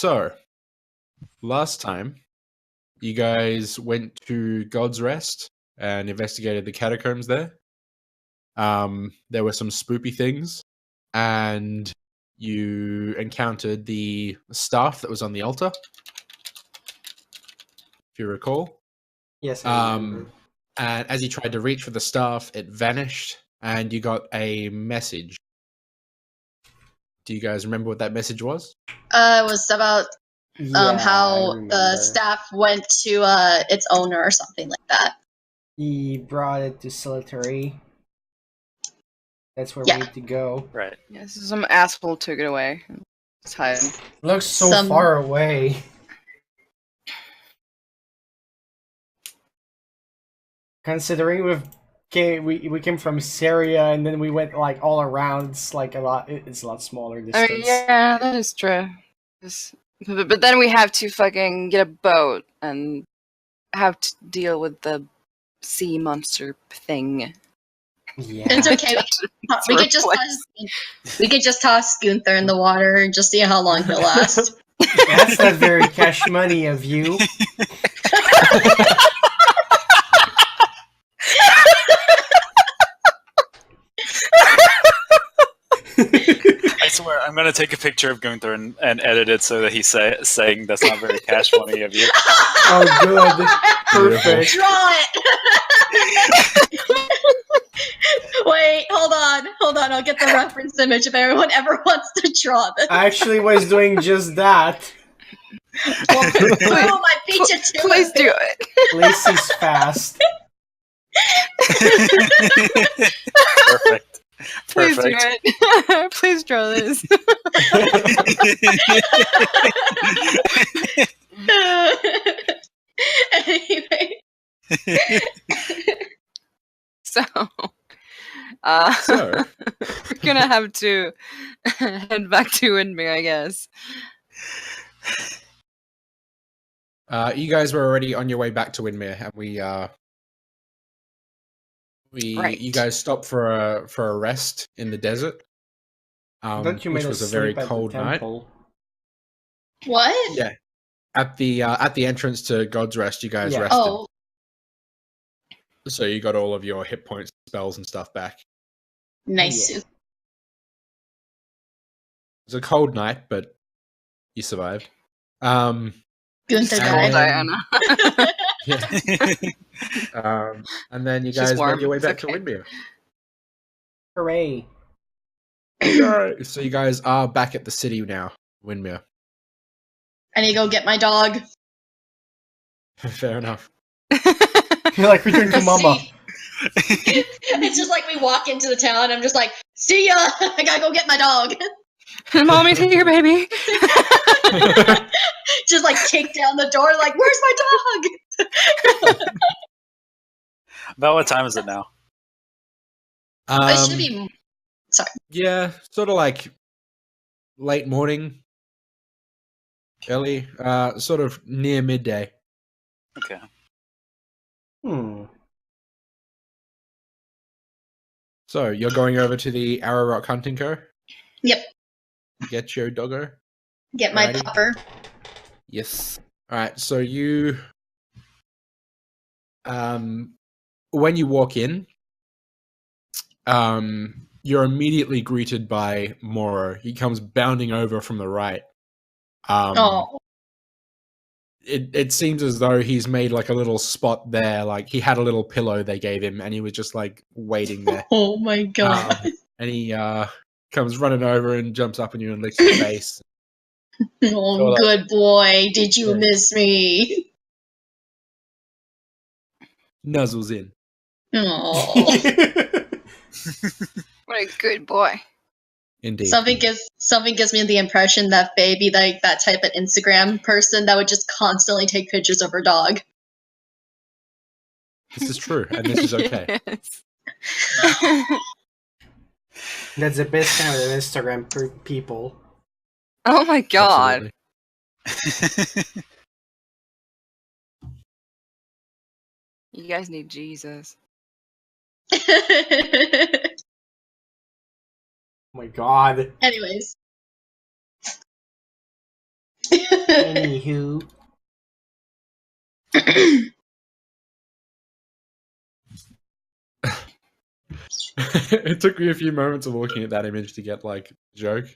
So, last time, you guys went to God's Rest and investigated the catacombs there. There were some spoopy things, and you encountered the staff that was on the altar, if you recall. Yes, I remember. And as you tried to reach for the staff, it vanished, and you got a message. Do you guys remember what that message was? It was about Yeah, I how the remember. staff went to its owner or something like that. He brought it to Solitary. That's where Yeah. we need to go. Right. Yeah, so some asshole took it away. It's hiding. Looks so far away. Considering we came from Syria and then we went like all around, it's like a lot. It's a lot smaller distance. I mean, yeah, that is true. But then we have to fucking get a boat and have to deal with the sea monster thing. Yeah. It's okay. We could just toss Gunther in the water and just see how long he'll last. That's not very cash money of you. I swear, I'm gonna take a picture of Gunther and edit it so that he's saying that's not very cash money of you. Oh, good. Perfect. Draw it! Wait, hold on. I'll get the reference image if everyone ever wants to draw this. I actually was doing just that. Well, boom, I beat you to Please it. do it. Lacey's fast. Perfect. Please do Perfect. it. Please draw this. Anyway. So, So- we're gonna have to head back to Windmere, I guess. You guys were already on your way back to Windmere, and Right. you guys stopped for a rest in the desert, I thought you which made was us a very sleep at the cold night. temple. What? Yeah, at the entrance to God's Rest, you guys Yeah. rested, Oh, so you got all of your hit points, spells, and stuff back. nice. Yeah. It was a cold night, but you survived. Gunther And died. Diana. Yeah. And then you She's guys warm, made your way it's back to okay. Windmere. Hooray. So you guys are back at the city now, Windmere. I need to go get my dog. Fair enough. You're like, return to mama. See? It's just like we walk into the town. I'm just like, see ya. I gotta go get my dog. Mommy's here, baby. Just like kick down the door. Like, where's my dog? About what time is it now? It should be. Sorry. Yeah, sort of like late morning, early, sort of near midday. Okay. So you're going over to the Arrow Rock Hunting Co. Yep. Get your doggo. Get my Alrighty. pupper. Yes. All right. So you, when you walk in, you're immediately greeted by Moro. He comes bounding over from the right. Oh. It seems as though he's made like a little spot there. Like he had a little pillow they gave him, and he was just like waiting there. Oh my god. And he comes running over and jumps up on you and licks your face. Oh, good boy. Did you miss me? Nuzzles in. Oh. What a good boy. Indeed. Something gives me the impression that Faye be like that type of Instagram person that would just constantly take pictures of her dog. This is true, and this is okay. Yes. That's the best kind of Instagram for people. Oh my god. Absolutely. You guys need Jesus. Oh my god. Anyways. Anywho. It took me a few moments of looking at that image to get like joke.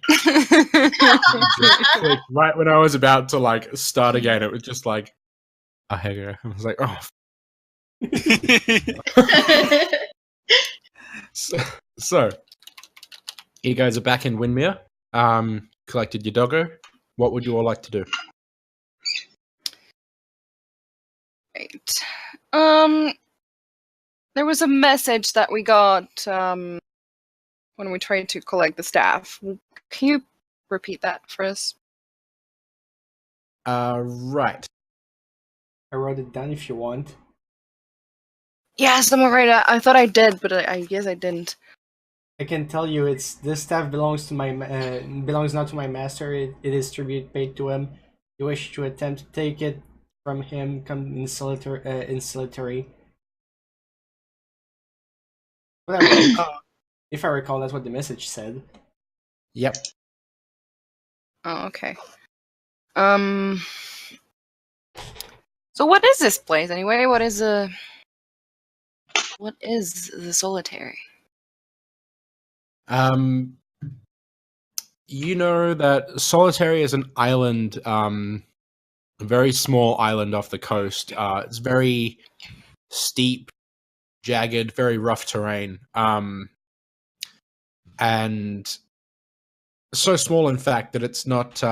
Like, right when I was about to like start again, it was just like, oh, here you go. I was like, oh. So, you guys are back in Windmere. Collected your doggo. What would you all like to do? Right. There was a message that we got when we tried to collect the staff. Can you repeat that for us? Right. I wrote it down if you want. Yeah, someone right. I thought I did, but I guess I didn't. I can tell you, it's this staff belongs to my belongs not to my master. It is tribute paid to him. You wish to attempt to take it from him, come in solitary. If I recall, that's what the message said. Yep. Oh, okay. So what is this place anyway? What is the solitary? You know that Solitary is an island, a very small island off the coast. It's very steep, jagged, very rough terrain. And so small, in fact, that it's not.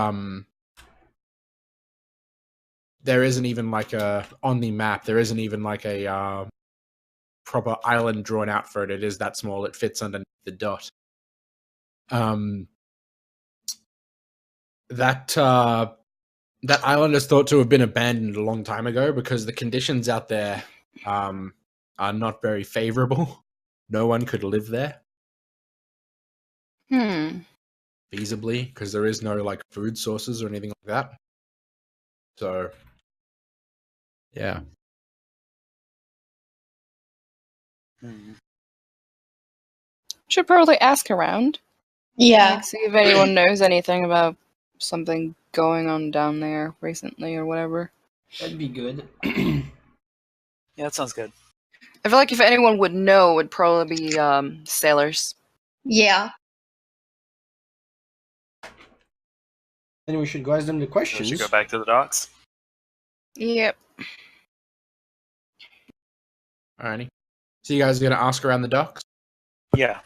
There isn't even like on the map. There isn't even like a proper island drawn out for it. It is that small. It fits underneath the dot. That island is thought to have been abandoned a long time ago because the conditions out there are not very favorable. No one could live there feasibly because there is no like food sources or anything like that. So, yeah. Should probably ask around. Yeah. Like, see if anyone knows anything about something going on down there recently or whatever. That'd be good. Yeah, that sounds good. I feel like if anyone would know, it would probably be sailors. Yeah. Then we should go ask them the We questions. should go back to the docks. Yep. Alrighty. So you guys are gonna ask around the docks? Yeah.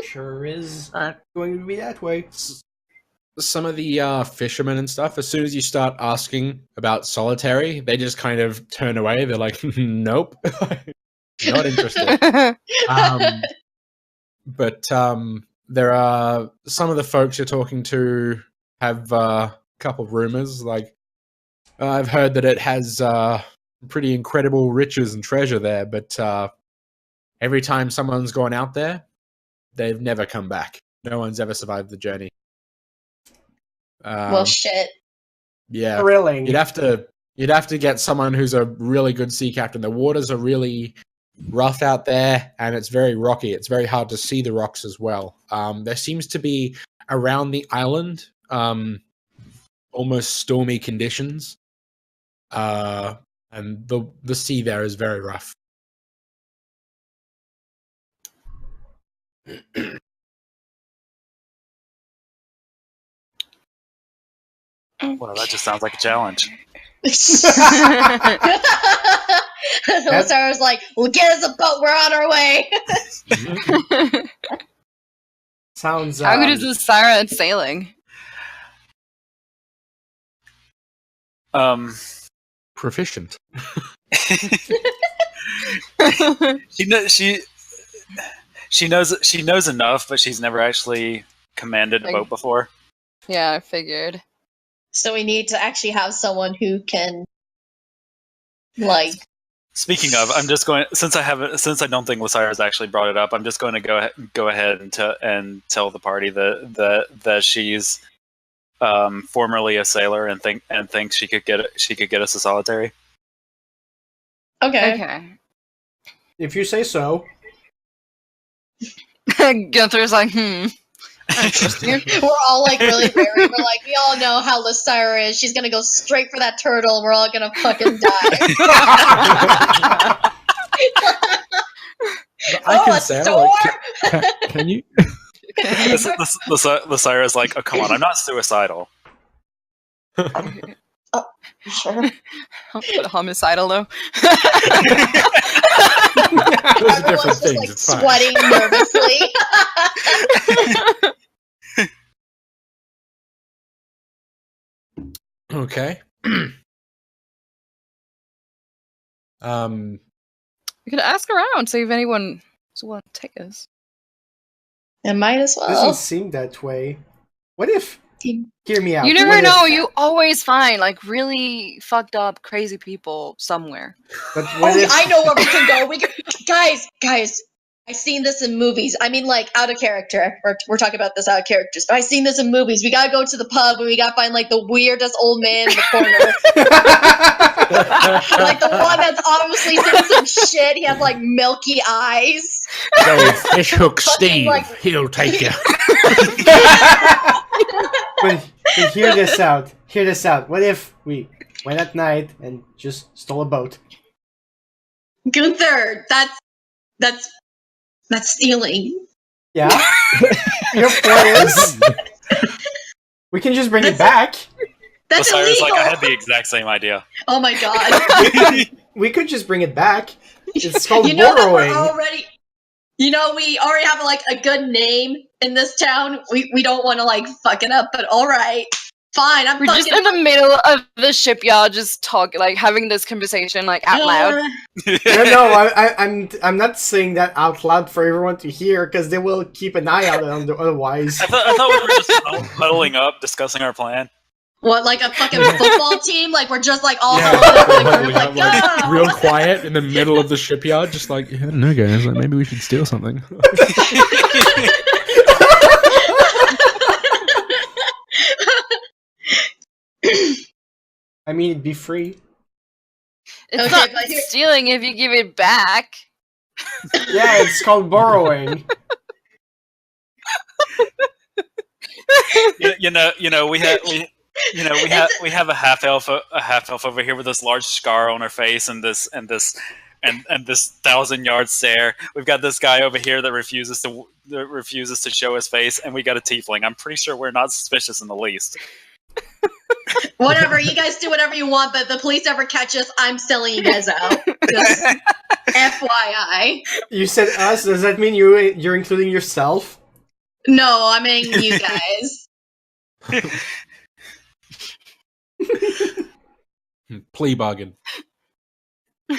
Sure is Alright. going to be that way. Some of the fishermen and stuff, as soon as you start asking about Solitary, they just kind of turn away. They're like, nope. Not interested. But there are some of the folks you're talking to have a couple of rumors. Like, I've heard that it has pretty incredible riches and treasure there, but every time someone's gone out there, they've never come back. No one's ever survived the journey. Well, shit. Yeah, Thrilling. you'd have to get someone who's a really good sea captain. The waters are really rough out there, and it's very rocky. It's very hard to see the rocks as well. There seems to be around the island almost stormy conditions, and the sea there is very rough. Well, that just sounds like a challenge. Sarah was like, "Well, get us a boat. We're on our way." Sounds. How good is this Sarah at sailing? Proficient. She knows enough, but she's never actually commanded a boat before. Yeah, I figured. So we need to actually have someone who can, like. Speaking of, I'm just going since I don't think Lysire's actually brought it up. I'm just going to go ahead and tell the party that she's formerly a sailor and thinks she could get us a solitary. Okay. If you say so. Gunther's like, We're all like really wary. We're like, we all know how Lysaira is. She's gonna go straight for that turtle. We're all gonna fucking die. I can a say, store? can you? Lysaira's like, oh, come on, I'm not suicidal. Sure. But homicidal though. Those are different Everyone's just things. like It's fine. sweating nervously. Okay. We could ask around, see if anyone wants to take us. It might as Doesn't well. seem that way. What if? Hear me out. You never What know. if- You always find like really fucked up, crazy people somewhere. But what Oh, if? I know where we can go. Guys. I've seen this in movies. I mean, like, out of character. We're talking about this out of characters. But I've seen this in movies. We gotta go to the pub and we gotta find, like, the weirdest old man in the corner. Like, the one that's obviously seen some shit. He has, like, milky eyes. Go Fishhook Fucking, Steve. like- He'll take you. But hear this out. Hear this out. What if we went at night and just stole a boat? Gunther, that's stealing. Yeah. Your point is, we can just bring it back. That's Lysaira's illegal. like, I had the exact same idea. Oh my god. We could just bring it back. It's called You know that we're borrowing. already. You know, we already have like a good name in this town. We don't want to like fuck it up, but all right, fine. I'm We're just fucking. in the middle of the shipyard, just talking, like having this conversation, like out loud. No, I'm not saying that out loud for everyone to hear because they will keep an eye out on the otherwise. I thought we were just huddling up, discussing our plan. What, like a fucking football team? Like we're just like all Yeah, huddled up, like, huddling we're like, up, like, "Go!" real quiet in the middle of the shipyard, just like, I don't know, guys. Like, maybe we should steal something. I mean, it'd be free. It's Okay, not but here- stealing if you give it back. Yeah, it's called borrowing. You know, we have a half elf over here with this large scar on her face and this 1,000-yard stare. We've got this guy over here that refuses to show his face, and we got a tiefling. I'm pretty sure we're not suspicious in the least. Whatever, you guys do whatever you want, but if the police ever catch us, I'm selling you guys out. Just FYI. You said us. Does that mean you're including yourself? No, I mean you guys. Plea bargain. They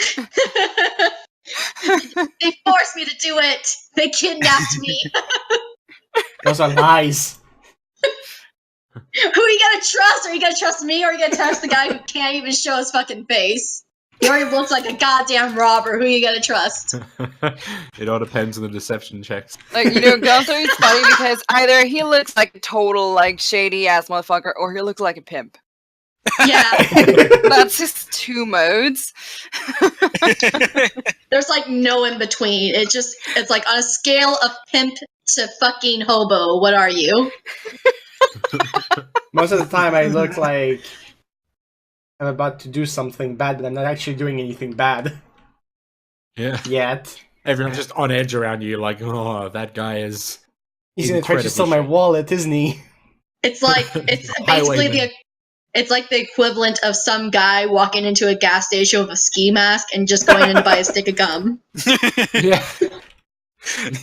forced me to do it. They kidnapped me. Those are lies. Who are you gonna trust? Are you gonna trust me or are you gonna trust the guy who can't even show his fucking face? He already looks like a goddamn robber. Who are you gonna trust? It all depends on the deception checks. Like, Gunther is funny because either he looks like a total, like, shady-ass motherfucker, or he looks like a pimp. Yeah. That's his two modes. There's like no in between. It's like on a scale of pimp to fucking hobo, what are you? Most of the time, I look like I'm about to do something bad, but I'm not actually doing anything bad Yeah. yet. Everyone's just on edge around you, like, oh, that guy is. He's gonna try to Incredibly steal my shady. wallet, isn't he? It's like it's basically Highwayman. it's like the equivalent of some guy walking into a gas station with a ski mask and just going in to buy a stick of gum. Yeah.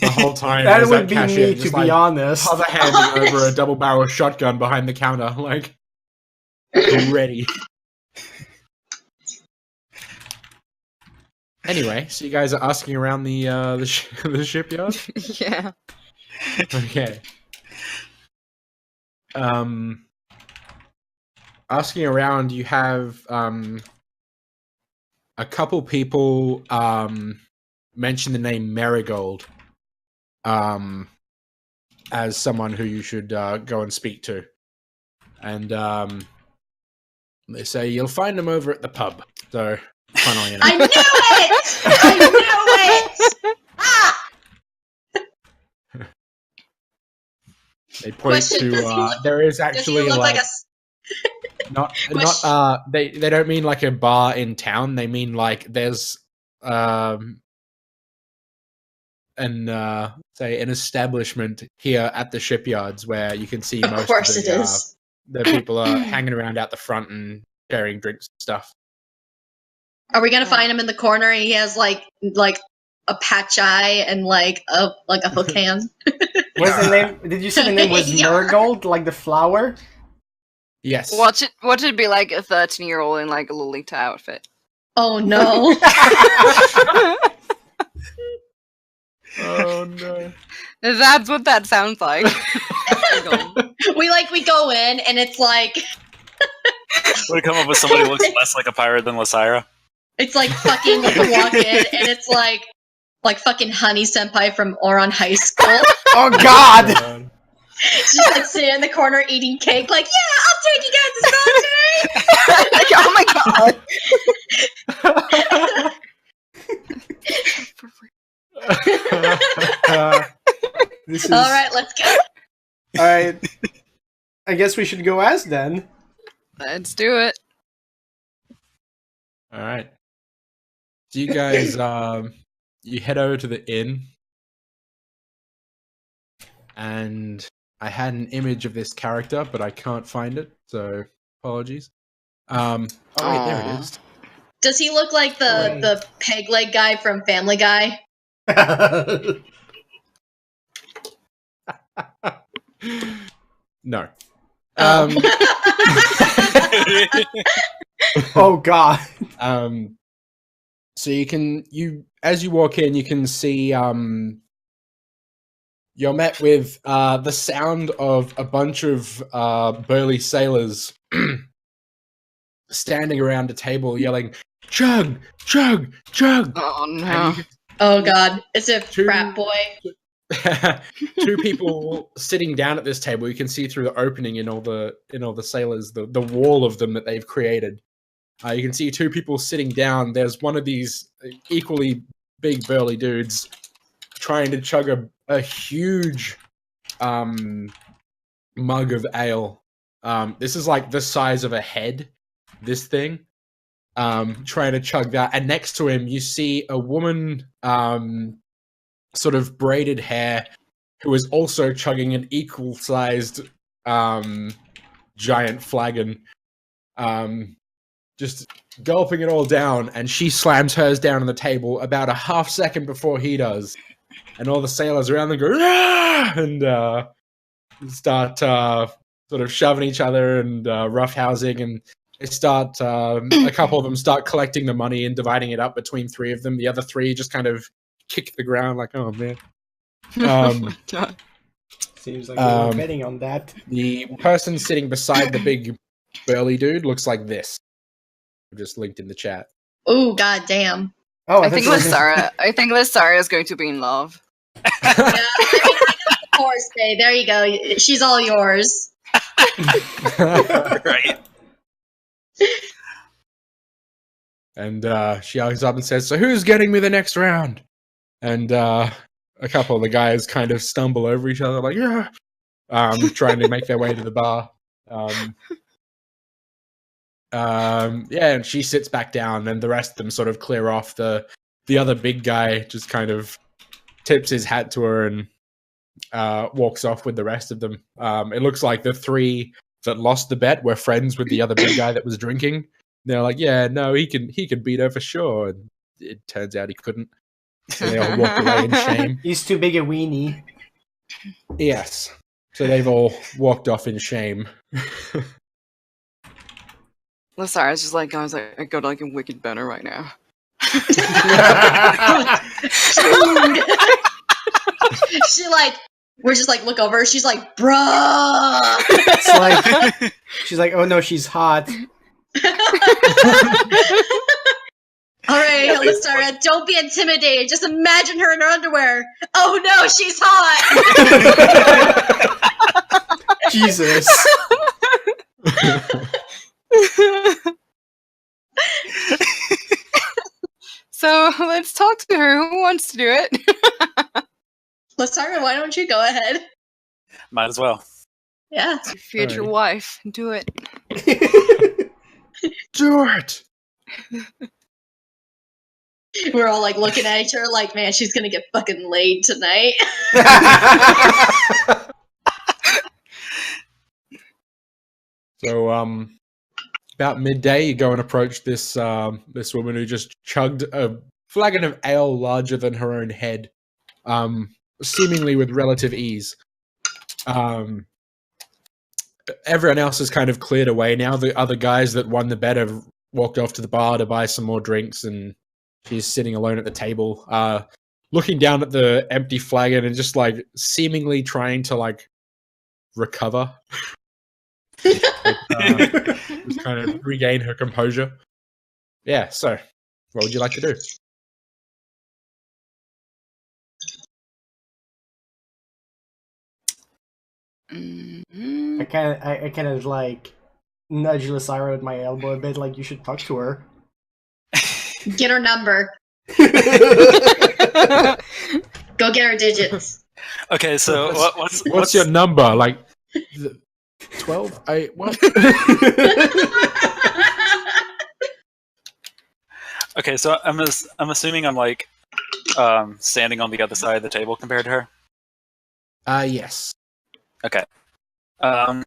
The whole time. That there's would be cashier me, just, to like, be honest. Other handing over a double barrel shotgun behind the counter, like, ready. Anyway, so you guys are asking around the shipyard. Yeah. Okay. Asking around, you have a couple people mention the name Marigold as someone who you should go and speak to, and they say you'll find them over at the pub. So, funnily enough, I knew it! I knew it! Ah! They point Question, does he to look- there is Does he actually look like like a? not they don't mean like a bar in town. They mean like there's say an establishment here at the shipyards where you can see Of most course of it is. the people are hanging around out the front and sharing drinks and stuff. Are we gonna find him in the corner and he has like a patch eye and like a hook hand? What's the name? Did you say the name was Yeah. Marigold, like the flower? Yes. Watch it be like a 13-year-old in like a Lolita outfit. Oh no. Oh no. That's what that sounds like. we go in and it's like We come up with somebody who looks less like a pirate than Lysira. it's like fucking like a walk in and it's like fucking Honey Senpai from Oron High School. Oh God! She's just like sitting in the corner eating cake, like, yeah, I'll take you guys to Sunday. Like, oh my god. This is All right, let's go. All right. I guess we should go ask then. Let's do it. All right. So you guys you head over to the inn, and I had an image of this character, but I can't find it, so apologies. Oh wait, there it is. Does he look like the peg leg guy from Family Guy? No. Oh God! So as you walk in, you can see you're met with the sound of a bunch of burly sailors standing around a table yelling, "Chug, chug, chug!" Oh And no. you can Oh god, it's a Two- frat boy. two people sitting down at this table. You can see through the opening in all the sailors, the wall of them that they've created. You can see two people sitting down. There's one of these equally big burly dudes trying to chug a huge mug of ale. This is like the size of a head, this thing. Trying to chug that. And next to him, you see a woman, sort of braided hair, who is also chugging an equal-sized giant flagon. Just gulping it all down, and she slams hers down on the table about a half second before he does. And all the sailors around them go, "Ah!" and start sort of shoving each other and roughhousing, and they start, a couple of them start collecting the money and dividing it up between three of them. The other three just kind of kick the ground like, oh man. Seems like we were betting on that. The person sitting beside the big burly dude looks like this. Just linked in the chat. Ooh, god damn. Oh, I think Lysara is going to be in love. Yeah, I mean, I got the horse day. There you go. She's all yours. Right. And she hugs up and says, "So who's getting me the next round?" And a couple of the guys kind of stumble over each other, like, yeah, trying to make their way to the bar. Yeah, and she sits back down, and the rest of them sort of clear off. The other big guy just kind of tips his hat to her and walks off with the rest of them. It looks like the three that lost the bet were friends with the other big guy that was drinking. They're like, yeah, no, he can beat her for sure. And it turns out he couldn't. So they all walk away in shame. He's too big a weenie. Yes. So they've all walked off in shame. Lysara's just like, guys, I got like a wicked boner right now. She like, we're just like, look over. She's like, bruh. It's like, she's like, oh no, she's hot. All right, Lysara, don't be intimidated. Just imagine her in her underwear. Oh no, she's hot. Jesus. So let's talk to her. Who wants to do it? Lysara, why don't you go ahead? Might as well. Yeah. It's your future Alrighty. wife. Do it. Do it. We're all like looking at each other like, man, she's gonna get fucking laid tonight. So, about midday, you go and approach this this woman who just chugged a flagon of ale larger than her own head, seemingly with relative ease. Everyone else is kind of cleared away now. The other guys that won the bet have walked off to the bar to buy some more drinks, and she's sitting alone at the table, looking down at the empty flagon and just like seemingly trying to like recover. Just kind of regain her composure. Yeah, so what would you like to do? Mhm. I kind of like nudge Lysira with my elbow a bit, like you should talk to her. Get her number. Go get her digits. Okay, so What's your number? Like 12? What? Okay, so I'm assuming I'm like standing on the other side of the table compared to her. Yes. Okay. I'm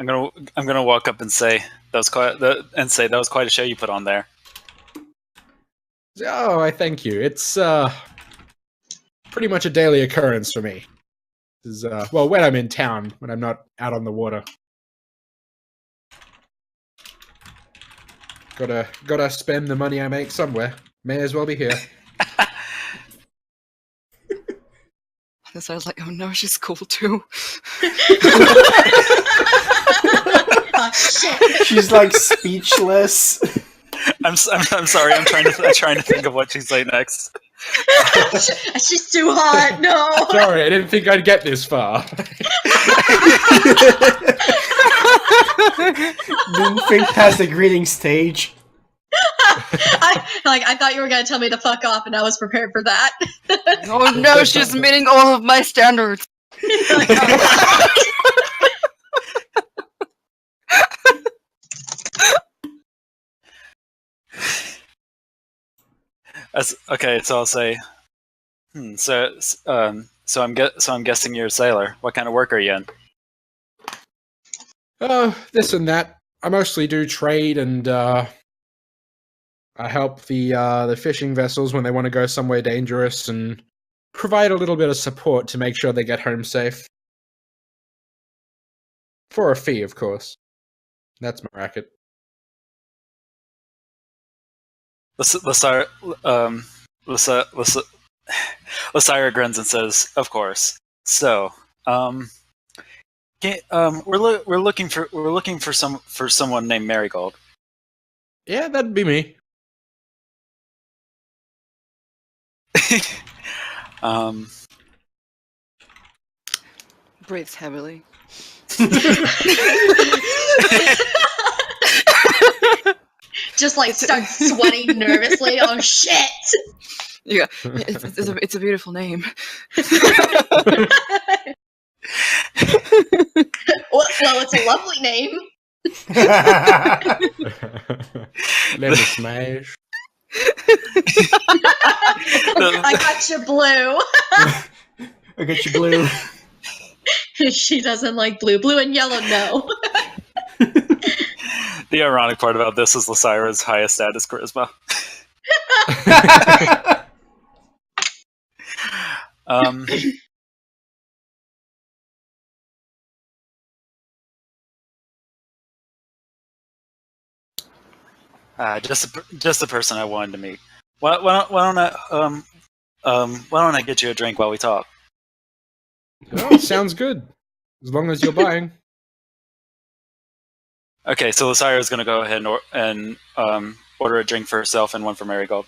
gonna walk up and say that was quite a show you put on there. Oh, I thank you. It's pretty much a daily occurrence for me. Is well, when I'm in town, when I'm not out on the water. Gotta spend the money I make somewhere. May as well be here. So I was like, oh no, she's cool too. Oh, shit. She's like speechless. I'm sorry. I'm trying to think of what she'd say next. She's too hot. No. Sorry, I didn't think I'd get this far. Didn't think past the greeting stage. I thought you were gonna tell me to fuck off, and I was prepared for that. Oh no, she's meeting all of my standards. Okay, so I'll say. So I'm guessing you're a sailor. What kind of work are you in? Oh, this and that. I mostly do trade, and I help the fishing vessels when they want to go somewhere dangerous, and provide a little bit of support to make sure they get home safe. For a fee, of course. That's my racket. Lysira grins and says, "Of course." So, we're looking for someone named Marigold. Yeah, that'd be me. Breathes heavily. Just like start sweating nervously. Oh shit! Yeah, it's a beautiful name. Well, it's a lovely name. Let me smash. I got you, Blue. I got you, Blue. She doesn't like blue. Blue and yellow, no. The ironic part about this is Lysira's highest status charisma. Just the person I wanted to meet. Why don't I get you a drink while we talk? Oh, sounds good. As long as you're buying. Okay, so Lysira is going to go ahead and order a drink for herself and one for Marigold.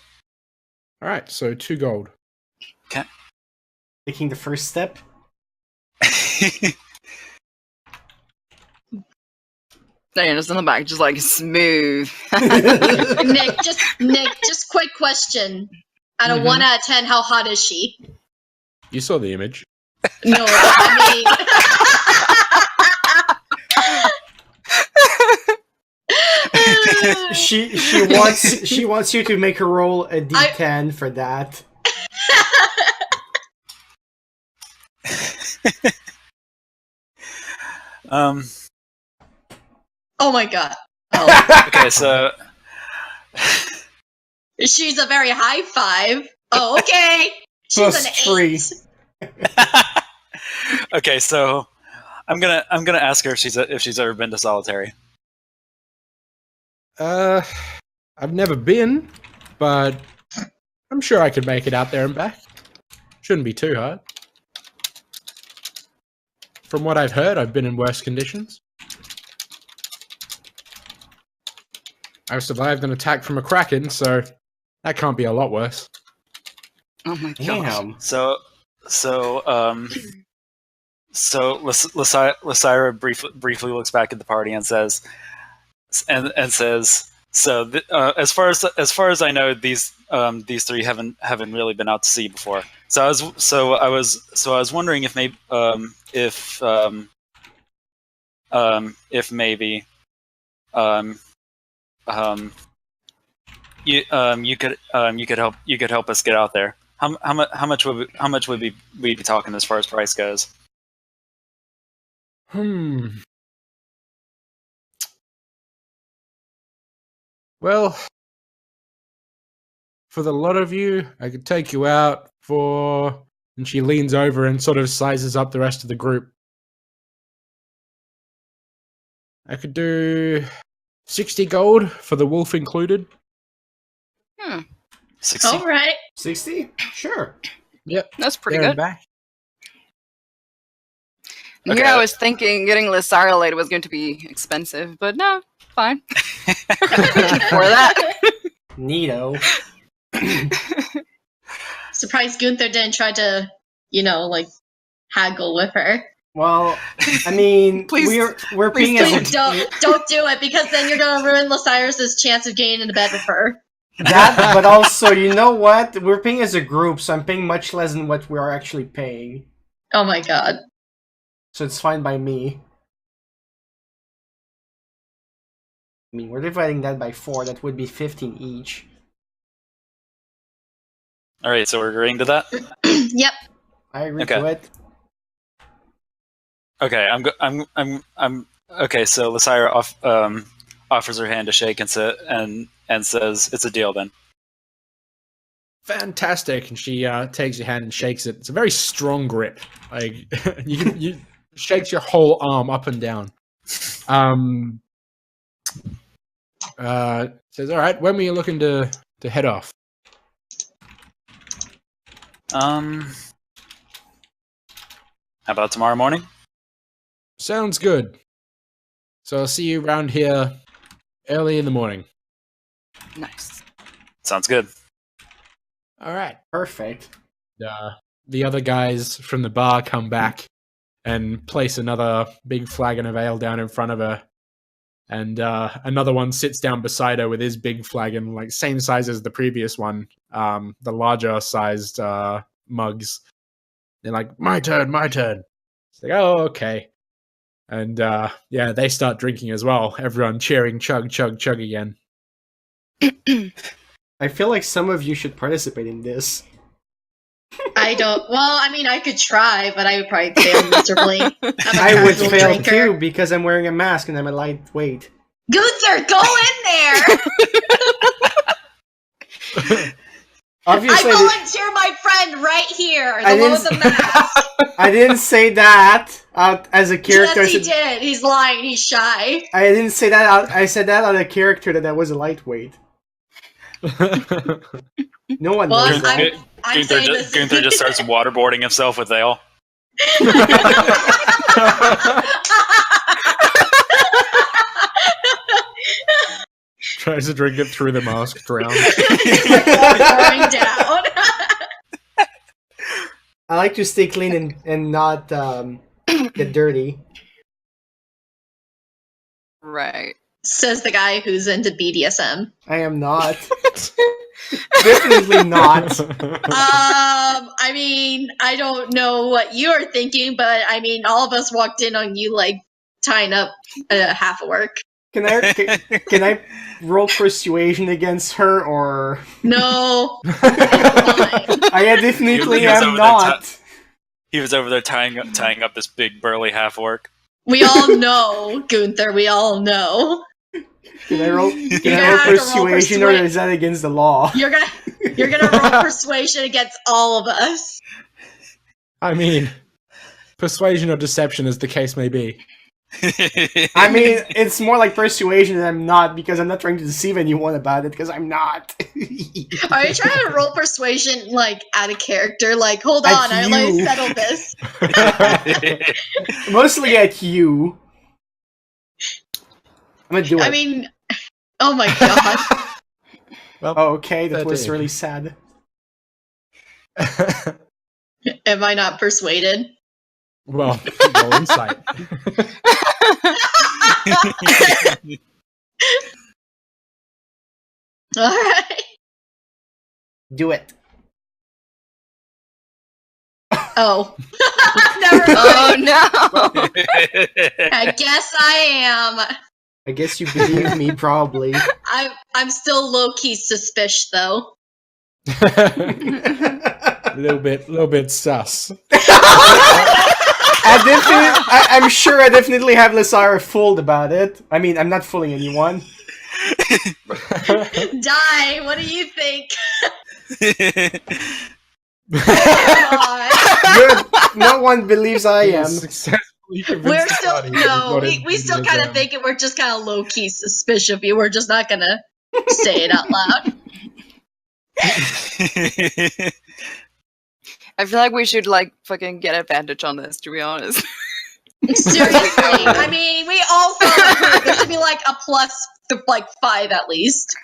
All right, so 2 gold. Okay. Taking the first step. Diana's in the back, just like smooth. Nick, just quick question. Out of 1 out of 10, how hot is she? You saw the image. No, I mean. She wants you to make her roll a d10 for that. Oh my god. Oh. Okay, so She's a very high 5. Oh, okay. She's Plus an 3. 8. okay, so I'm gonna ask her if she's ever been to solitary. I've never been, but I'm sure I could make it out there and back. Shouldn't be too hard. From what I've heard, I've been in worse conditions. I survived an attack from a kraken, so that can't be a lot worse. Oh my god. Damn. So Lysira briefly looks back at the party and says, so as far as I know, these three haven't really been out to sea before. So I was wondering if maybe you could help us get out there. How much would we be talking as far as price goes? Well, for the lot of you, I could take you out for... And she leans over and sort of sizes up the rest of the group. I could do 60 gold for the wolf included. 60. All right. 60? Sure. Yep. That's pretty there and good. back. Here I was thinking getting Lysira later was going to be expensive, but no, fine. For that. Neato. Surprised Gunther didn't try to, haggle with her. Well, I mean, Please- we're being please as Don't do it, because then you're gonna ruin Lysira's chance of getting into bed with her. that, but also, you know what? We're paying as a group, so I'm paying much less than what we are actually paying. Oh my god. So it's fine by me. I mean, we're dividing that by 4. That would be 15 each. All right, so we're agreeing to that. Yep. I agree Okay. to it. Okay, okay. So Lysira offers her hand to shake and says, "It's a deal then." Fantastic. And she takes your hand and shakes it. It's a very strong grip. Like you shakes your whole arm up and down. Says, all right, when were you looking to head off? How about tomorrow morning? Sounds good. So I'll see you around here early in the morning. Nice. Sounds good. All right. Perfect. The other guys from the bar come back and place another big flagon of ale down in front of her. And another one sits down beside her with his big flagon, like same size as the previous one, the larger sized mugs. They're like, my turn, my turn. It's like, oh, okay. And yeah, they start drinking as well. Everyone cheering, chug, chug, chug again. I feel like some of you should participate in this. I don't. Well, I mean, I could try, but I would probably fail miserably. I'm a I would casual fail drinker. too because I'm wearing a mask and I'm a lightweight. Gunther, go in there! Obviously, I volunteer my friend right here, I the one with didn't- the mask. I didn't say that out as a character. Yes, he did. He's lying. He's shy. I didn't say that out. I said that on a character that I was a lightweight. No one Well, knows that. I'm saying this. Gunther just starts waterboarding himself with ale. Tries to drink it through the mask, drowns. Pouring down. I like to stay clean and not get dirty. Right. Says the guy who's into BDSM. I am not. Definitely not. I mean, I don't know what you are thinking, but I mean, all of us walked in on you like tying up half a work. Can I roll persuasion against her, or No. I definitely He was am over there not. He was over there tying up this big burly half orc. We all know, Gunther. We all know. Can I roll have to roll persuasion, or is that against the law? You're gonna roll persuasion against all of us. I mean, persuasion or deception, as the case may be. I mean, it's more like persuasion than I'm not, because I'm not trying to deceive anyone about it, because I'm not. Are you trying to roll persuasion like out of character? Like, hold At on, I let you. settle this. Mostly at you. I'm gonna do it. I mean, oh my god. Well, oh, okay, that that was did. really sad. Am I not persuaded? well, roll insight. Alright. Do it. Oh. Never mind. Oh no! I guess I am. I guess you believe me, probably. I'm still low key suspicious though. A little bit sus. I'm sure I definitely have Lysara fooled about it. I mean, I'm not fooling anyone. Die. What do you think? Good. No one believes I am. Successfully convinced We're the still party that no. he's not We still in kind his, of thinking we're just kind of low key suspicious of you. We're just not gonna say it out loud. I feel like we should like fucking get advantage on this. To be honest. Seriously, I mean, we all thought there should be like a plus, like 5 at least.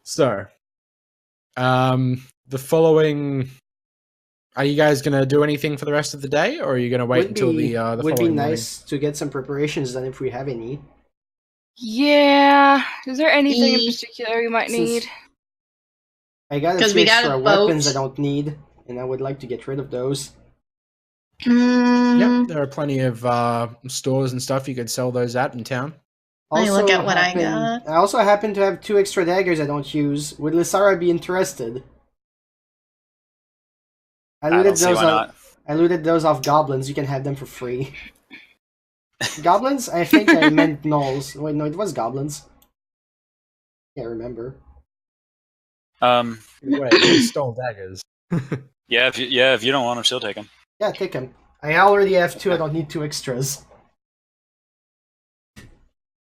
So, the following. Are you guys gonna do anything for the rest of the day, or are you gonna wait until the would be following nice to get some preparations done if we have any. Yeah. Is there anything in E- particular you might Since- need? I got a 'Cause few we got extra a boat. weapons I don't need, and I would like to get rid of those. Mm, Yep, there are plenty of stores and stuff you could sell those at in town. Let me look Also at what I got. I also happen to have 2 extra daggers I don't use. Would Lysara be interested? I I don't see why not. I looted those off goblins. You can have them for free. Goblins? I think I meant gnolls. Wait, no, it was goblins. Can't remember. Wait, you stole daggers. Yeah, if you don't want them, she'll take them. Yeah, take them. I already have 2. I don't need 2 extras.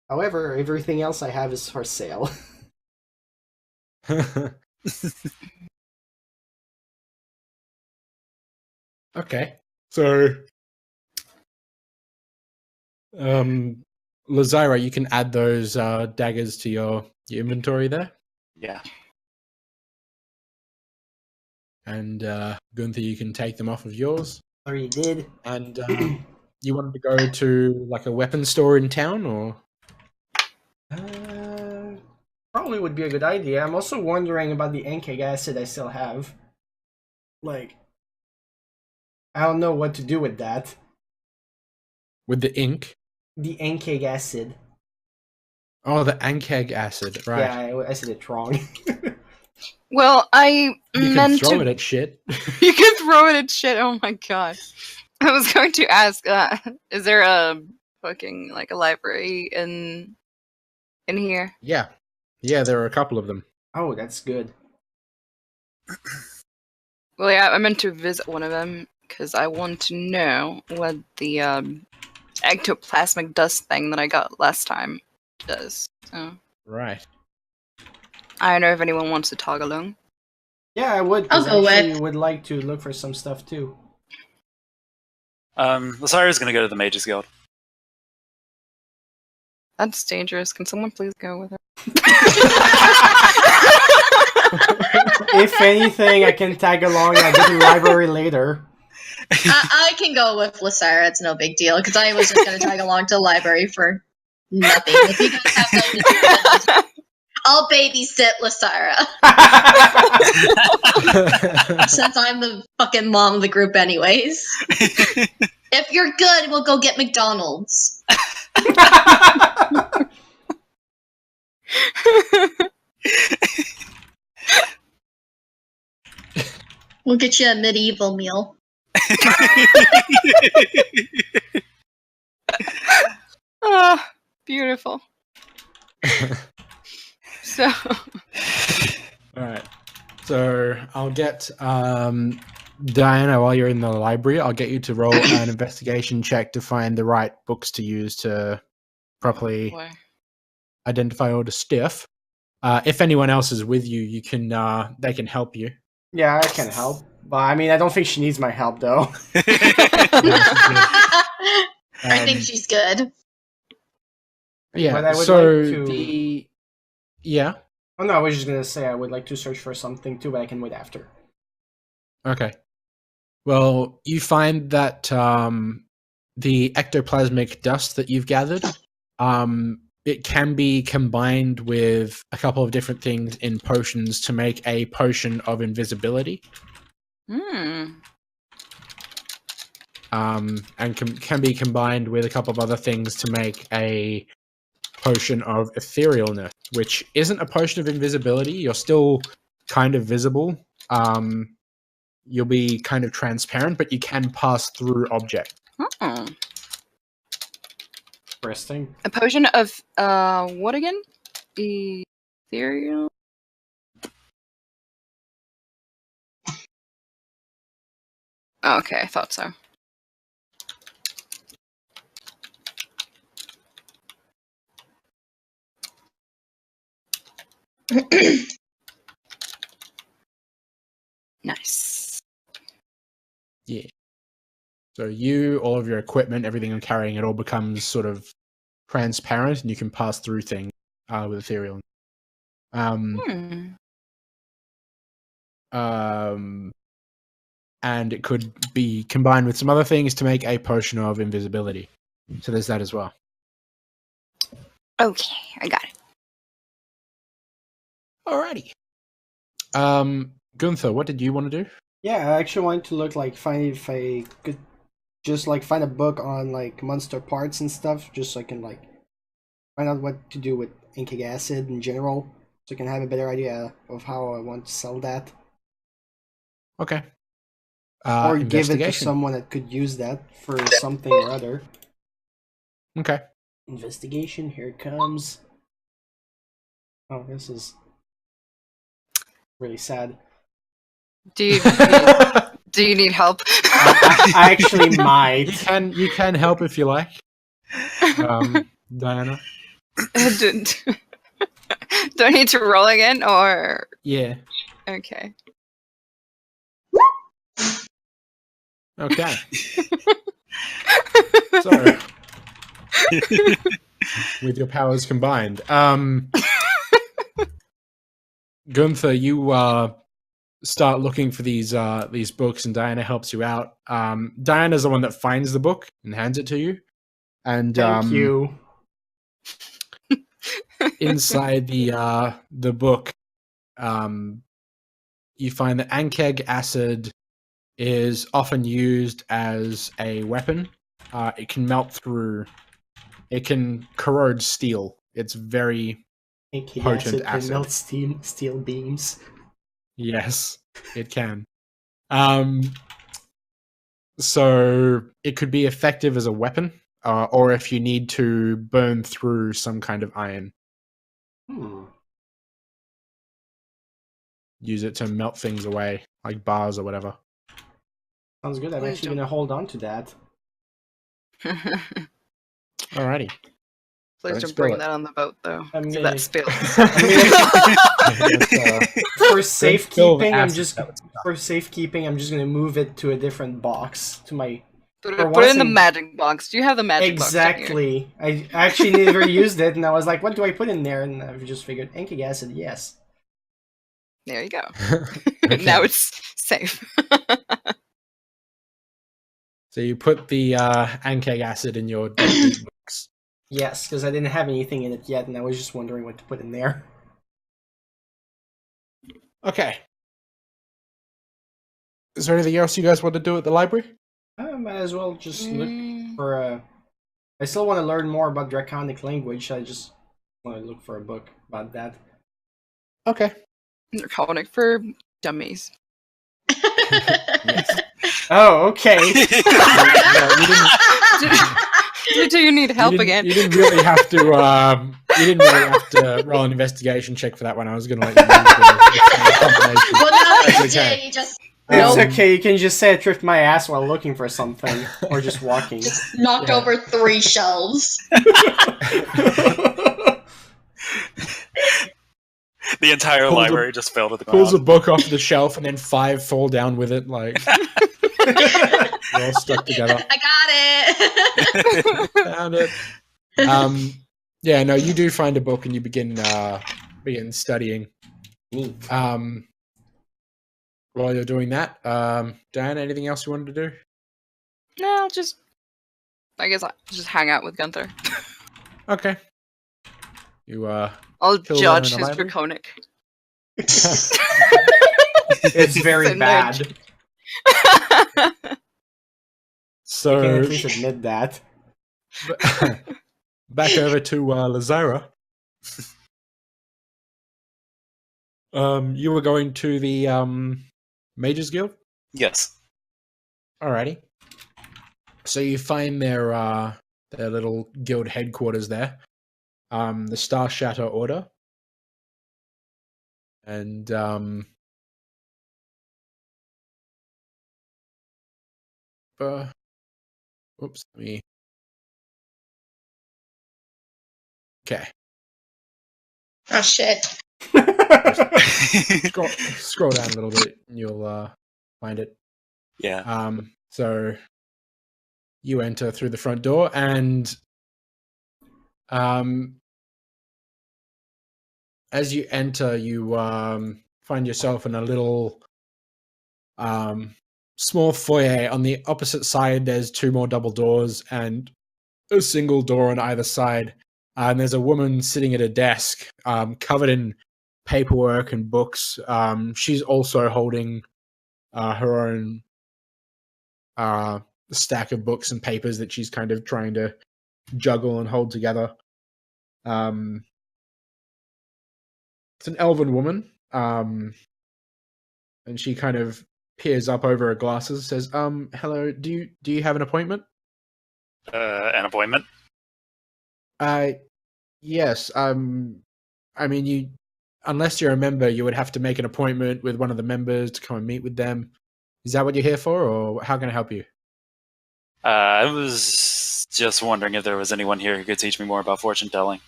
However, everything else I have is for sale. Okay, so Lazira, you can add those daggers to your inventory there, Yeah. and Gunther, you can take them off of yours. Already did. And you wanted to go to like a weapon store in town, or Probably would be a good idea. I'm also wondering about the NK acid I still have. Like, I don't know what to do with that. with the ink? The NK acid. Oh, the ankeg acid, right? Yeah, I said it wrong. Well, I You can meant throw to. it at shit. You can throw it at shit. Oh my god. I was going to ask, is there a fucking like a library in here? Yeah, there are a couple of them. Oh, that's good. Well, yeah, I meant to visit one of them because I want to know what the ectoplasmic dust thing that I got last time does. So Right. Ah, I don't know if anyone wants to tog along. Yeah, I would. 'Cause I'll go I actually with. would like to look for some stuff too. Lysira's gonna go to the Mages Guild. That's dangerous. Can someone please go with her? If anything, I can tag along and I'll get to the library later. I can go with Lysara. It's no big deal because I was just going to tag along to the library for Nothing. If you guys have nothing to do, I'll babysit Lysira. Since I'm the fucking mom of the group anyways. If you're good, we'll go get McDonald's. We'll get you a medieval meal. Oh, beautiful. So, All right. So I'll get Diana, while you're in the library, I'll get you to roll an investigation check to find the right books to use to properly boy. identify all the stuff. If anyone else is with you, you can they can help you. Yeah, I can help. But I mean, I don't think she needs my help, though. I think she's good. Yeah. But I would So like to- yeah. Oh no, I was just gonna say I would like to search for something too, but I can wait after. Okay. Well, you find that the ectoplasmic dust that you've gathered, it can be combined with a couple of different things in potions to make a potion of invisibility. And can be combined with a couple of other things to make a potion of etherealness, which isn't a potion of invisibility. You're still kind of visible. You'll be kind of transparent, but you can pass through objects. Oh. Interesting. A potion of what again? Ethereal. Oh, okay, I thought so. Nice. Yeah. So all of your equipment, everything you're carrying, it all becomes sort of transparent, and you can pass through things with ethereal. And it could be combined with some other things to make a potion of invisibility. So there's that as well. Okay, I got it. Alrighty. Gunther, what did you want to do? Yeah, I actually wanted to find if I could just find a book on monster parts and stuff, just so I can find out what to do with inkic acid in general, so I can have a better idea of how I want to sell that. Okay. Or give it to Investigation. someone that could use that for something or other. Okay. Investigation, here it comes. Oh, this is really sad. Do you do you need help? I actually might. You can help if you like. Diana. do I need to roll again, or Yeah. okay? Okay. So, with your powers combined, Gunther, you start looking for these books, and Diana helps you out. Diana's the one that finds the book and hands it to you, and Thank you. inside the book, you find that ankeg acid is often used as a weapon. It can melt through. It can corrode steel. It's very Inkic potent acid can acid. melt steel beams. Yes, it can. So it could be effective as a weapon, or if you need to burn through some kind of iron, use it to melt things away, like bars or whatever. Sounds good. I'm actually gonna hold on to that. Alrighty. Please Don't don't spill bring it. that on the boat, though. I'm So gonna- that spills. For safekeeping, acid. I'm just gonna move it to a different box to my. Put For it in the once magic box. Do you have the magic box? down here? Exactly. I actually never used it, and I was like, "What do I put in there?" And I've just figured inkic acid. Yes. There you go. Okay. Now it's safe. So you put the ankeg acid in your deadbeat box. Yes, because I didn't have anything in it yet, and I was just wondering what to put in there. Okay. Is there anything else you guys want to do at the library? Might as well just look for. I still want to learn more about Draconic language. I just want to look for a book about that. Okay. Draconic for dummies. Yes. Oh, okay. Do you need help again? You didn't really have to. You didn't really have to roll an investigation check for that one. I was going to let you use the combination. Well, now That's you okay. did. You just It's Nope. okay. You can just say I tripped my ass while looking for something, or just walking. knocked Yeah. over 3 shelves. The entire Pulls a- library just fell to the Pulls a ground. book off the shelf, and then 5 fall down with it. Like they're all stuck together. I got it. Found it. Yeah, no, you do find a book, and you begin studying. Neat. While you're doing that, Dan, anything else you wanted to do? No, I guess I'll just hang out with Gunther. Okay. You I'll Kill one judge in the his library? draconic. It's very It's a bad. nudge. I can so at least admit that. back over to Lazara. You were going to the Mages Guild? Yes. Alrighty. So you find their little guild headquarters there. The Star Shatter Order. And oops, let me. Okay. Oh shit. Scroll down a little bit and you'll find it. Yeah. So you enter through the front door and as you enter you find yourself in a little small foyer. On the opposite side there's 2 more double doors and a single door on either side. And there's a woman sitting at a desk covered in paperwork and books. She's also holding her own stack of books and papers that she's kind of trying to juggle and hold together. It's an elven woman, and she kind of peers up over her glasses, says, hello, do you have an appointment? An appointment? Yes. I mean, unless you're a member, you would have to make an appointment with one of the members to come and meet with them. Is that what you're here for, or how can I help you? I was just wondering if there was anyone here who could teach me more about fortune telling.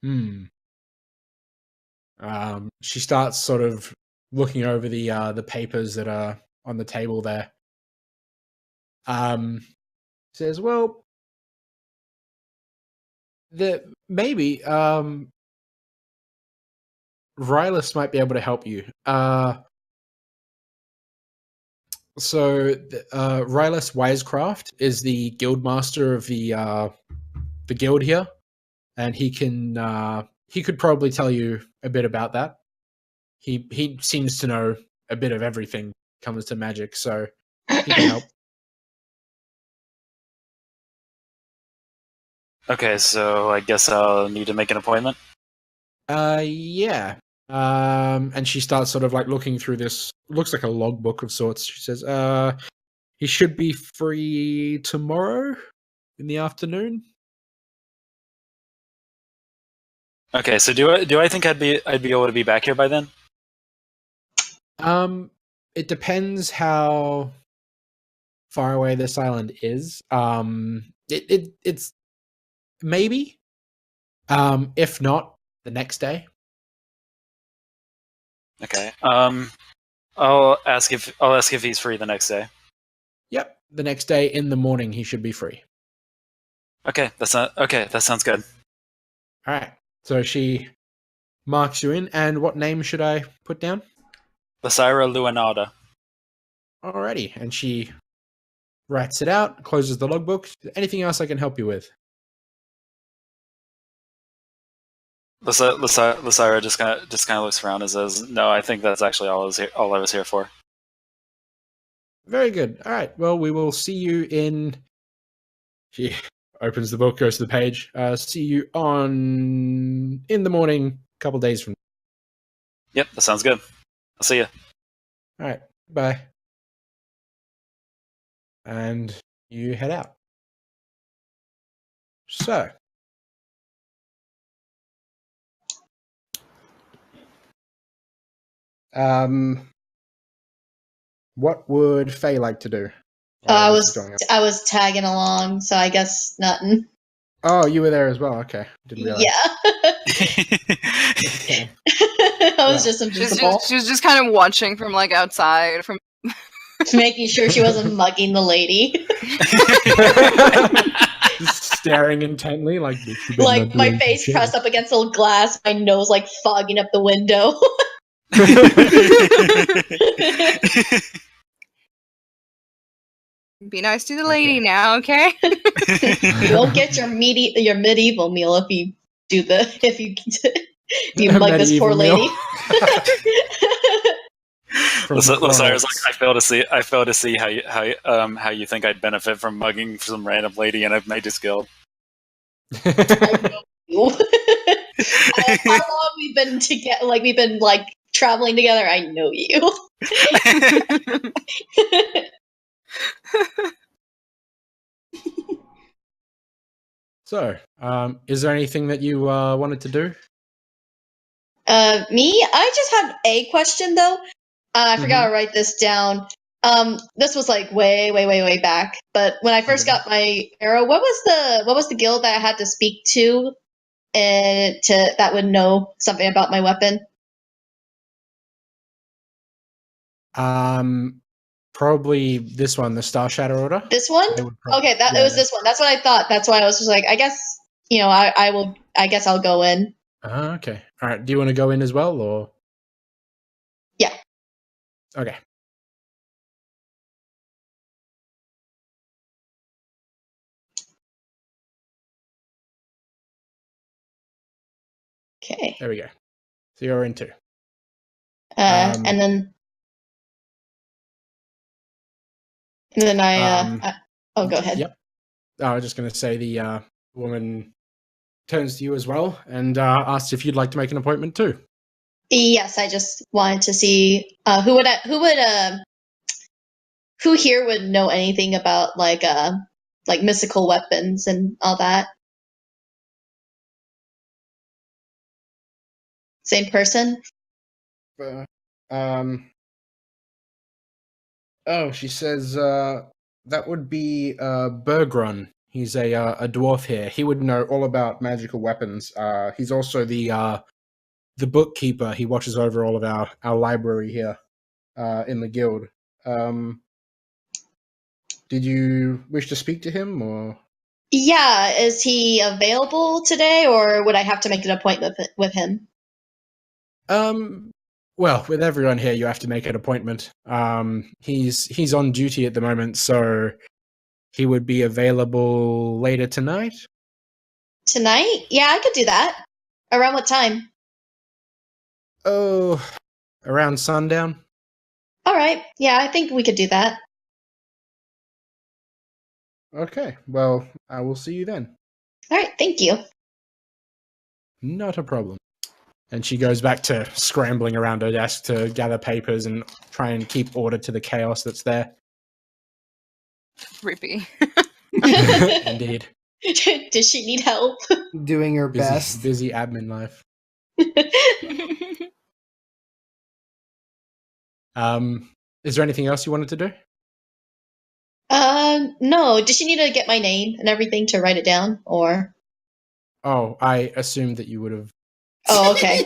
She starts sort of looking over the papers that are on the table there. Says, well, maybe Rylus might be able to help you. So Rylus Wisecraft is the guild master of the guild here, and he could probably tell you a bit about that. He seems to know a bit of everything when it comes to magic, so he can help. Okay, so I guess I'll need to make an appointment. Yeah. And she starts sort of like looking through this, looks like a logbook of sorts. She says, he should be free tomorrow in the afternoon. Okay, so do I think I'd be able to be back here by then? It depends how far away this island is. It's maybe. If not, the next day. Okay. I'll ask if he's free the next day. Yep, the next day in the morning he should be free. Okay, that sounds good. All right. So she marks you in, and what name should I put down? Basira Luanada. Alrighty, and she writes it out, closes the logbook. Anything else I can help you with? Lysira just kind of looks around and says, "No, I think that's actually all I was here for." Very good. All right. Well, we will see you in. She opens the book, goes to the page. See you in the morning, a couple days from. Yep, that sounds good. I'll see you. All right. Bye. And you head out. So. What would Faye like to do? I was tagging along, so I guess nothing. Oh, you were there as well. Okay, didn't realize. Yeah. Okay. I was just invisible, She was just kind of watching from like outside, from making sure she wasn't mugging the lady. Just staring intently, like Like my face pressed up against the glass, my nose like fogging up the window. be nice to the lady now, okay? You won't get your medieval meal if you mug this poor Medieval lady. Lysira's like, I fail to see how you think I'd benefit from mugging some random lady in a mage's guild. How long we've been together? Like we've been like traveling together. I know you. So, is there anything that you wanted to do? Me? I just had a question though. I forgot to write this down. This was like way back. But when I first got my arrow, what was the guild that I had to speak to, that would know something about my weapon? Probably this one, the Star Shadow Order. This one? Okay, it was this one. That's what I thought. That's why I was just like, I guess I will. I guess I'll go in. Okay. All right. Do you want to go in as well, or? Yeah. Okay. Okay. There we go. So you're in too. And then I. Oh, go ahead. Yep. I was just going to say the woman turns to you as well and asks if you'd like to make an appointment too. Yes, I just wanted to see who here would know anything about like mystical weapons and all that. Same person? Oh, she says that would be Bergrun. He's a dwarf here. He would know all about magical weapons. He's also the bookkeeper. He watches over all of our library here in the guild. Did you wish to speak to him, or? Yeah, is he available today, or would I have to make an appointment with him? Well, with everyone here, you have to make an appointment. He's on duty at the moment, so he would be available later tonight. Tonight? Yeah, I could do that. Around what time? Oh, around sundown. All right. Yeah, I think we could do that. Okay. Well, I will see you then. All right. Thank you. Not a problem. And she goes back to scrambling around her desk to gather papers and try and keep order to the chaos that's there. Rippy. Indeed. Does she need help? Doing her best. Busy admin life. Is there anything else you wanted to do? No. Does she need to get my name and everything to write it down, or? Oh, I assumed that you would have. Oh, okay.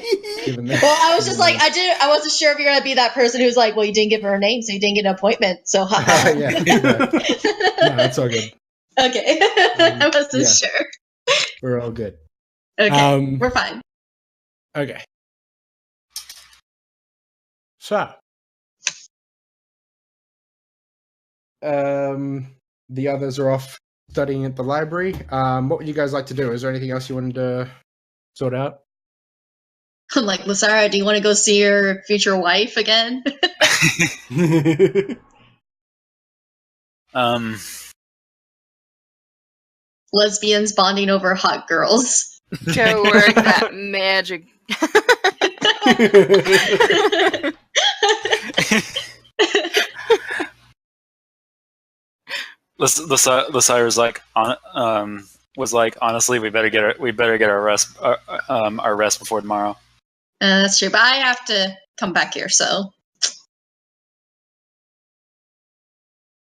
Well, I was just like, I wasn't sure if you're gonna be that person who's like, well, you didn't give her a name, so you didn't get an appointment. So, yeah. No, it's all good. Okay, I wasn't sure. We're all good. Okay, we're fine. Okay. So, the others are off studying at the library. What would you guys like to do? Is there anything else you wanted to sort out? I'm like, Lasara, do you want to go see your future wife again? Lesbians bonding over hot girls. Go work that magic. Lasara's like, was like, honestly, we better get our rest before tomorrow. That's true, but I have to come back here, so.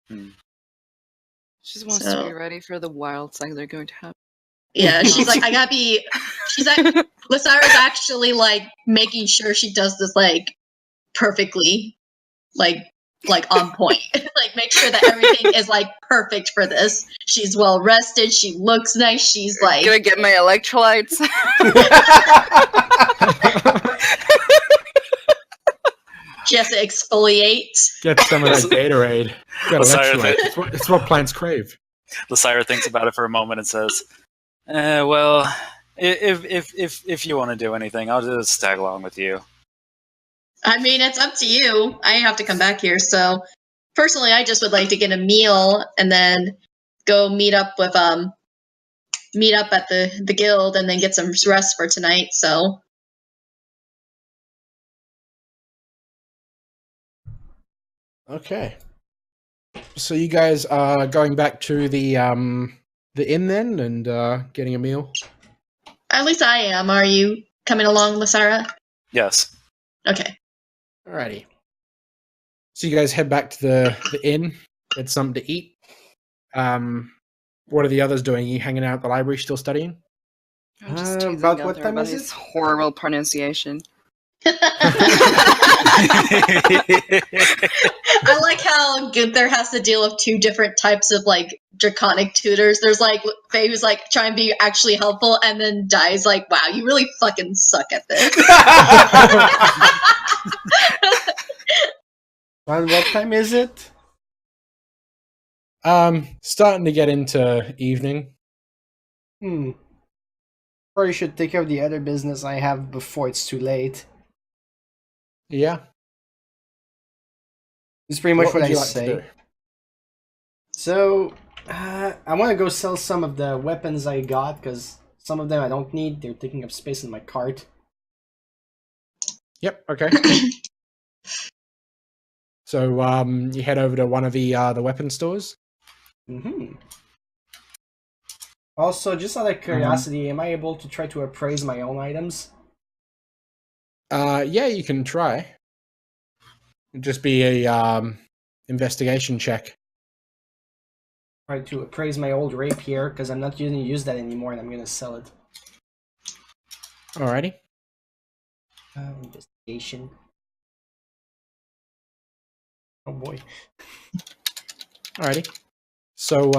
She just wants to be ready for the wild side they're going to have. Yeah, she's like, I gotta be. She's like, Lasara's actually like making sure she does this like perfectly, like on point. Like, make sure that everything is like perfect for this. She's well rested. She looks nice. She's like, gonna get my electrolytes. she has to exfoliate. Get some of that Gatorade. Got electrolyte. It's what plants crave. Lasara thinks about it for a moment and says, "Well, if you want to do anything, I'll just tag along with you." I mean, it's up to you. I have to come back here, so personally, I just would like to get a meal and then go meet up at the guild and then get some rest for tonight. So. Okay. So you guys are going back to the inn then and getting a meal? At least I am. Are you coming along, Lasara? Yes. Okay. Alrighty. So you guys head back to the inn, get something to eat. What are the others doing? Are you hanging out at the library still studying? I'm just teasing about out what time is everybody's it? horrible pronunciation. I like how Gunther has to deal with two different types of like draconic tutors. There's like Faye who's like trying to be actually helpful, and then Dai's like, wow, you really fucking suck at this. And what time is it? Starting to get into evening. Probably should take care of the other business I have before it's too late. Yeah. It's pretty much what would I you like to say. do? So, I want to go sell some of the weapons I got, because some of them I don't need. They're taking up space in my cart. Yep, okay. So you head over to one of the weapon stores? Also, just out of curiosity, am I able to try to appraise my own items? Yeah, you can try. It'd just be a investigation check. Try to appraise my old rapier, because I'm not going to use that anymore, and I'm going to sell it. Alrighty. Investigation. Oh boy. Alrighty. So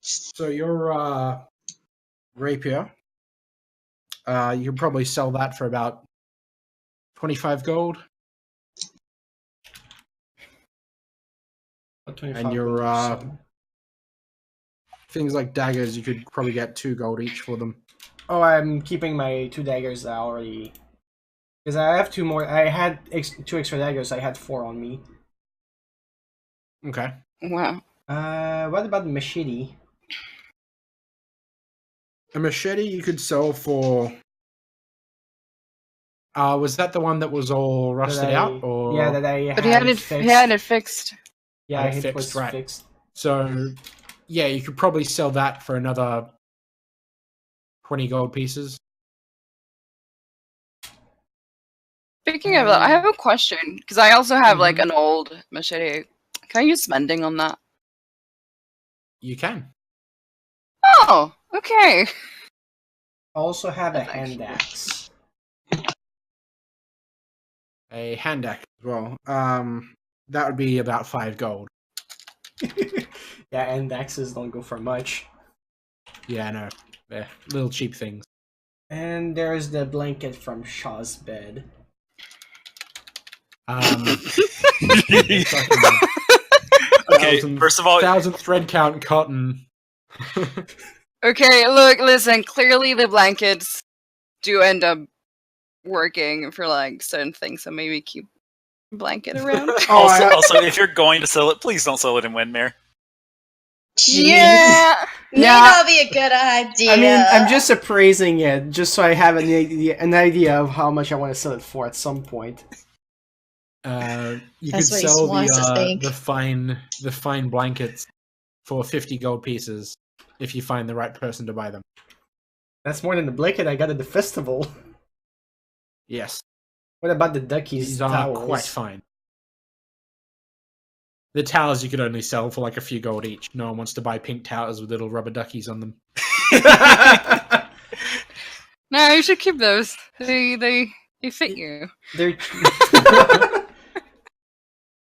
so your rapier, you can probably sell that for about 25 gold. And your things like daggers, you could probably get 2 gold each for them. Oh, I'm keeping my 2 daggers already. Because I have 2 more. I had 2 extra daggers. I had 4 on me. Okay. Wow. What about the machete? A machete you could sell for. Was that the one that was all rusted out? Or yeah, that I. But he had it fixed. Yeah, it it was was right. fixed. So, yeah, you could probably sell that for another 20 gold pieces. Speaking of that, I have a question because I also have like an old machete. Can I use mending on that? You can. Oh, okay. I also have a hand axe. A hand axe as well. That would be about 5 gold. Yeah, hand axes don't go for much. Yeah, I know. They're little cheap things. And there's the blanket from Shaw's bed. Okay, first of all, 1,000 thread count cotton. Okay, look, listen. Clearly, the blankets do end up working for like certain things, so maybe keep a blanket around. also, if you're going to sell it, please don't sell it in Windmere. Yeah. May Yeah. not be a good idea. I mean, I'm just appraising it, just so I have an idea of how much I want to sell it for at some point. You That's could what he sell wants to think. the fine blankets for 50 gold pieces if you find the right person to buy them. That's more than the blanket I got at the festival. Yes, What about the duckies' these are towels? quite fine. The towels you could only sell for like a few gold each. No one wants to buy pink towels with little rubber duckies on them. No, you should keep those. They fit you. They're.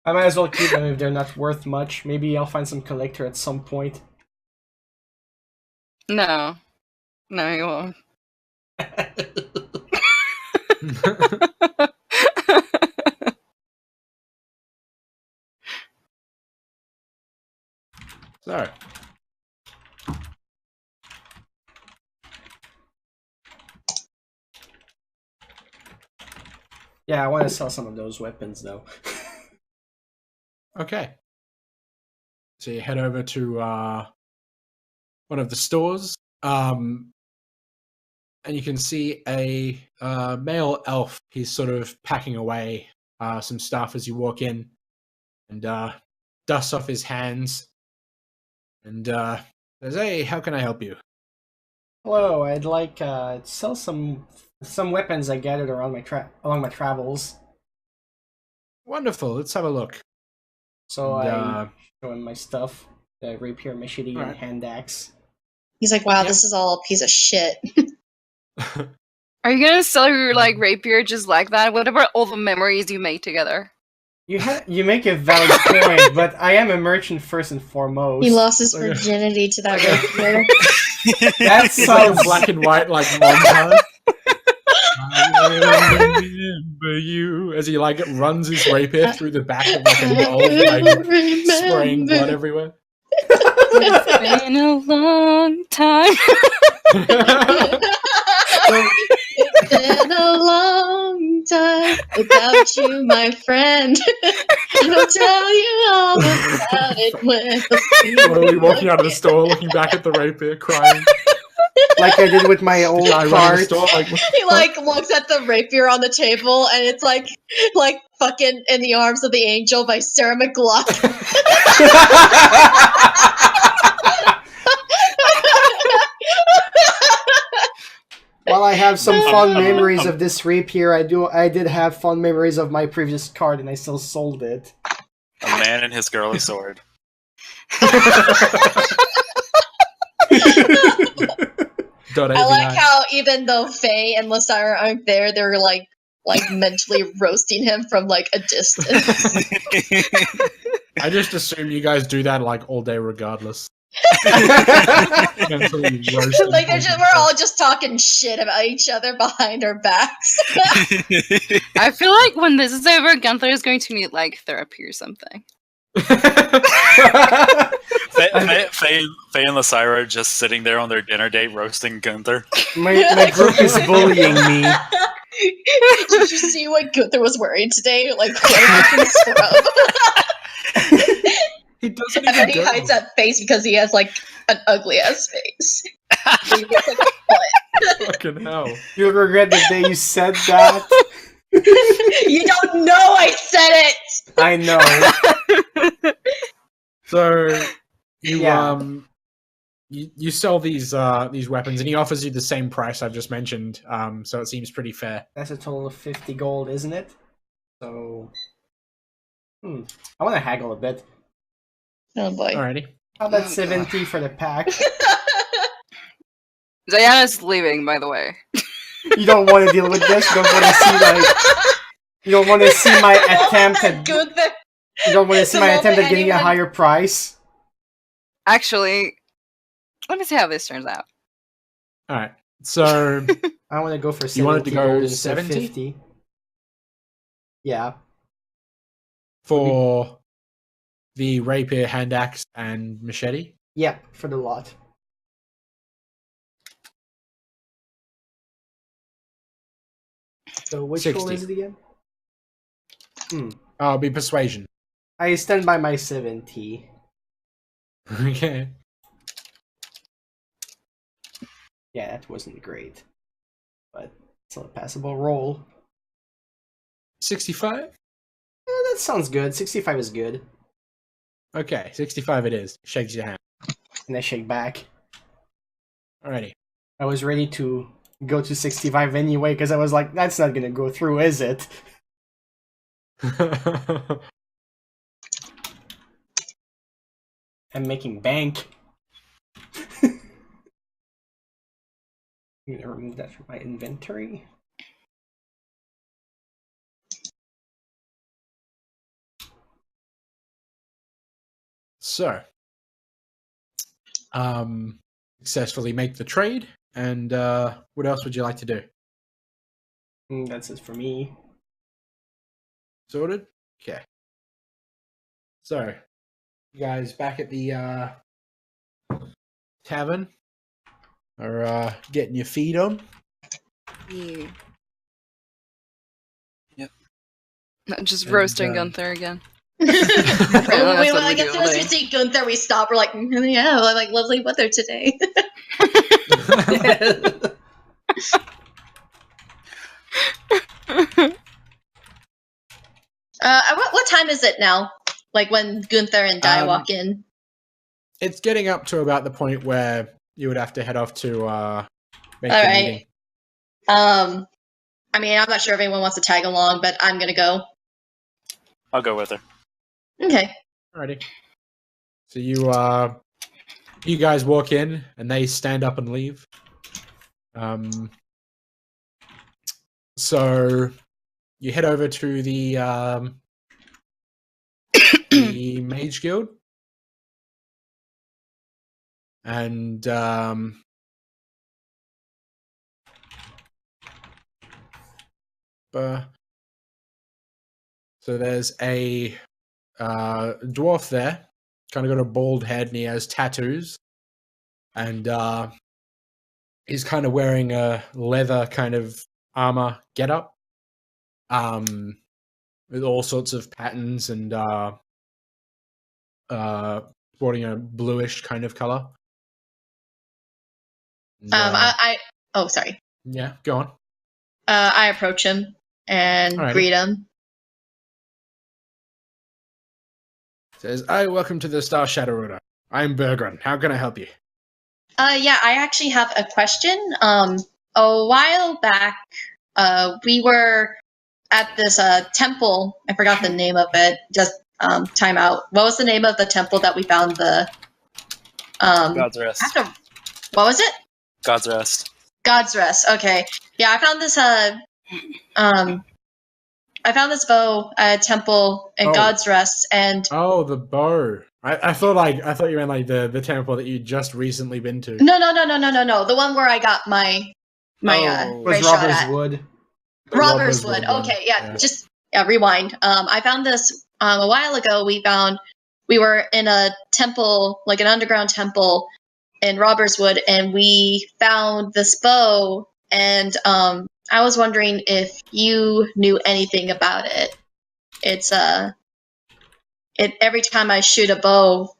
I might as well keep them if they're not worth much. Maybe I'll find some collector at some point. No, you won't. So, Yeah, I want to sell some of those weapons though. okay. So you head over to one of the stores, and you can see a male elf. He's sort of packing away some stuff as you walk in, and dusts off his hands, and says, "Hey, how can I help you?" Hello, I'd like to sell some weapons I gathered around along my travels. Wonderful. Let's have a look. So And, I show him my stuff: the rapier, machete, and Alright. hand axe. He's like, wow, Yeah. this is all a piece of shit. Are you gonna sell your like rapier just like that? What about all the memories you made together? You make a valid point, but I am a merchant first and foremost. He lost his Okay. virginity to that Okay. rapier. That It's like a sounds black and white like montage. I remember you as he like runs his rapier through the back of like a doll, like spraying blood everywhere. It's been a long time. It's been a long time without you, my friend. I'll tell you all about it when Slowly walking out of the store, looking back at the rapier, crying. like I did with my old Guy running the cart. store, like, He like looks at the rapier on the table and it's like fucking In the Arms of the Angel by Sarah McLachlan. While I have some fond memories of this rapier, I did have fond memories of my previous card, and I still sold it. A man and his girly sword. I like how even though Faye and Lysira aren't there, they're like mentally roasting him from like a distance. I just assume you guys do that like all day, regardless. Mentally roasting Like people. we're all just talking shit about each other behind our backs. I feel like when this is over, Gunther is going to need like therapy or something. Faye and Lysira are just sitting there on their dinner date roasting Gunther. My group is bullying me. Did you see what Gunther was wearing today? Like what a fucking scrub. He doesn't And then even he go. hides that face because he has like an ugly ass face. He looks like a butt. Fucking hell. You'll regret the day you said that. You don't know I said it. I know. So you Yeah. you sell these weapons, and he offers you the same price I've just mentioned. So it seems pretty fair. That's a total of 50 gold, isn't it? So, I want to haggle a bit. Oh boy. Alrighty. How about 70 for the pack? Diana's leaving, by the way. You don't want to deal with this. You don't want to see you don't want to see my attempt at. Gunther. You don't want to see The my attempt moment at getting a anyone- higher price. Actually, let me see how this turns out. Alright. So I want to go for 70 You wanted to go gold instead of 70? 50. Yeah. For the rapier, hand axe, and machete? Yeah, for the lot. So which 60. roll is it again? It'll be persuasion. I stand by my 70. Okay. Yeah, that wasn't great. But still a passable roll. 65? That sounds good. 65 is good. Okay, 65 it is. Shakes your hand. And I shake back. Alrighty. I was ready to go to 65 anyway, because I was like, that's not gonna go through, is it? I'm making bank. I'm gonna remove that from my inventory. So, successfully make the trade, and what else would you like to do? That's it for me. Sorted? Okay. So, you guys back at the tavern are getting your feet on. Yeah. Yep. Not just And, roasting Gunther again. Well, That's what we I guess do as all soon as we day. see Gunther, we stop. We're like, yeah, like lovely weather today. What time is it now? Like when Gunther and Dai walk in? It's getting up to about the point where you would have to head off to make All your right. meeting. I mean, I'm not sure if anyone wants to tag along, but I'm gonna go. I'll go with her. Okay. Alrighty. So you guys walk in and they stand up and leave. So you head over to the the Mage Guild. And so there's a dwarf there, kind of got a bald head, and he has tattoos, and he's kind of wearing a leather kind of armor getup, with all sorts of patterns and sporting a bluish kind of color. And, Oh, sorry. yeah, go on. I approach him and Alrighty. greet him. Says, "Hi, welcome to the Star Shadow Order. I'm Bergren. How can I help you?" Yeah, I actually have a question. A while back, we were at this temple. I forgot the name of it. Just time out. What was the name of the temple that we found the? God's Rest. What was it? God's Rest. God's Rest. Okay. Yeah, I found this. I found this bow at a temple in God's Rest, and oh, the bow. I thought you meant like the temple that you just recently been to. no. The one where I got my Oh. Was ray shot Robber's at. Wood. Robbers Wood. one. Okay, yeah. Just rewind. I found this a while ago. We were in a temple, like an underground temple in Robbers Wood, and we found this bow. And I was wondering if you knew anything about it. It's every time I shoot a bow,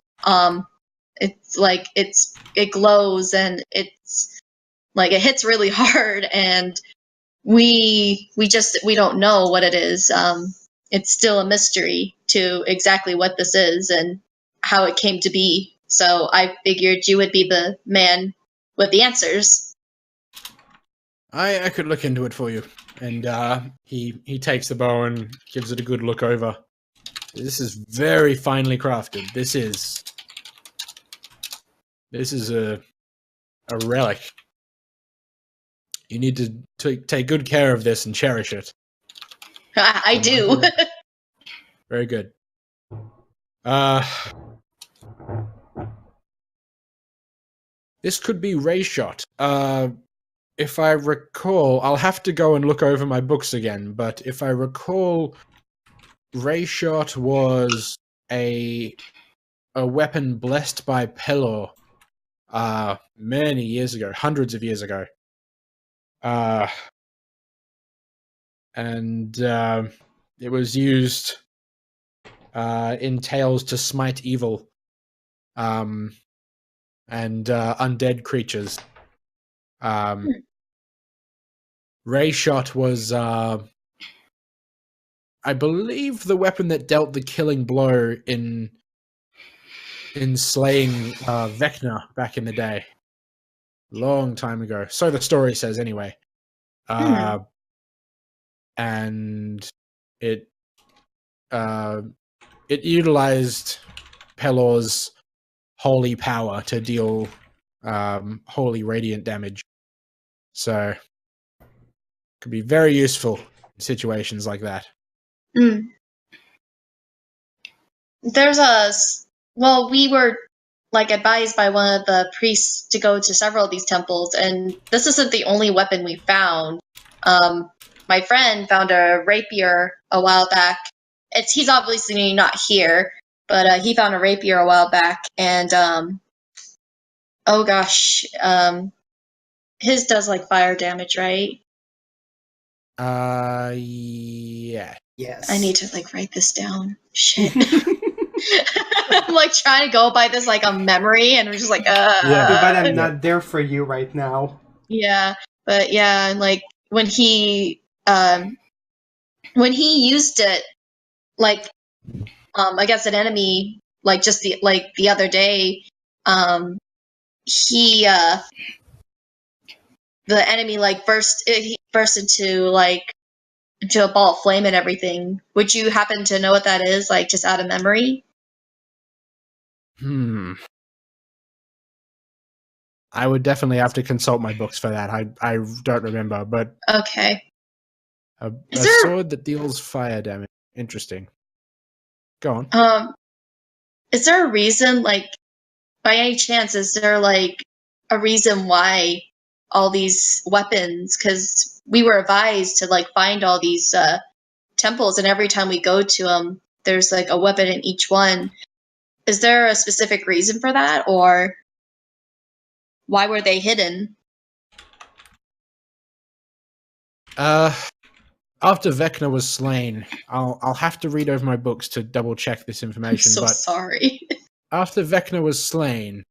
it's like it glows and it's like it hits really hard, and we don't know what it is. It's still a mystery to exactly what this is and how it came to be. So I figured you would be the man with the answers. I could look into it for you. And he takes the bow and gives it a good look over. This is very finely crafted. This is a relic. You need to take good care of this and cherish it. I do. Very good. This could be ray shot. If I recall, I'll have to go and look over my books again, but if I recall, ray shot was a weapon blessed by Pelor many years ago, hundreds of years ago. And it was used in tales to smite evil and undead creatures. Ray shot was, I believe, the weapon that dealt the killing blow in slaying Vecna back in the day, long time ago. So the story says, anyway. And it utilized Pelor's holy power to deal holy radiant damage. So could be very useful in situations like that. There's we were advised by one of the priests to go to several of these temples, and this isn't the only weapon we found. My friend found a rapier a while back. He's obviously not here, but he found a rapier a while back, and his does fire damage, right? Yeah. Yes. I need to write this down. Shit. I'm trying to go by this a memory, and I'm just Too bad I'm not there for you right now. Yeah, but yeah, and when he used it against an enemy just the other day, he the enemy burst into a ball of flame and everything. Would you happen to know what that is, just out of memory? I would definitely have to consult my books for that. I don't remember, but Okay. A sword that deals fire damage. Interesting. Go on. Is there a reason, by any chance, is there a reason why all these weapons? Because we were advised to find all these temples, and every time we go to them, there's a weapon in each one. Is there a specific reason for that, or why were they hidden? After Vecna was slain, I'll have to read over my books to double check this information. I'm so sorry. After Vecna was slain,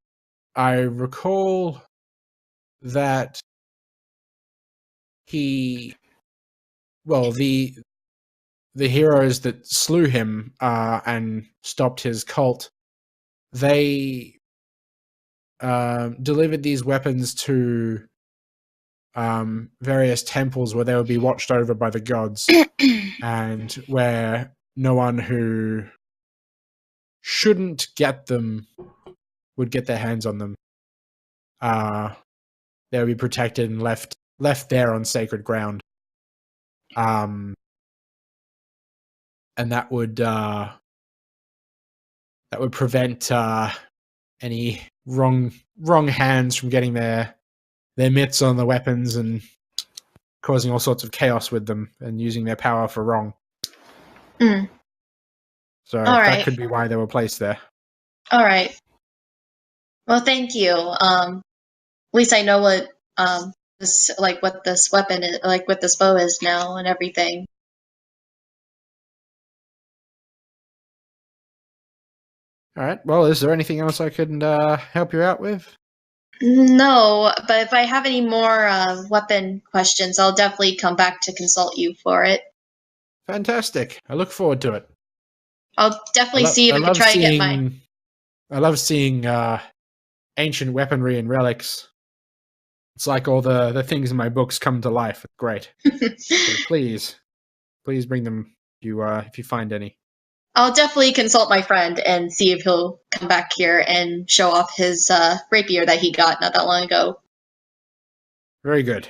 I recall that the heroes that slew him and stopped his cult, they delivered these weapons to various temples where they would be watched over by the gods, and where no one who shouldn't get them would get their hands on them. They would be protected and left there on sacred ground. And that would prevent any wrong hands from getting their mitts on the weapons and causing all sorts of chaos with them and using their power for wrong. So that could be why they were placed there. All right. Well, thank you. At least I know what what this weapon is, what this bow is now, and everything. All right. Well, is there anything else I could help you out with? No, but if I have any more weapon questions, I'll definitely come back to consult you for it. Fantastic. I look forward to it. I'll definitely see if I can try to get my... I love seeing ancient weaponry and relics. It's like all the things in my books come to life. It's great. So please bring them if you find any. I'll definitely consult my friend and see if he'll come back here and show off his rapier that he got not that long ago. Very good.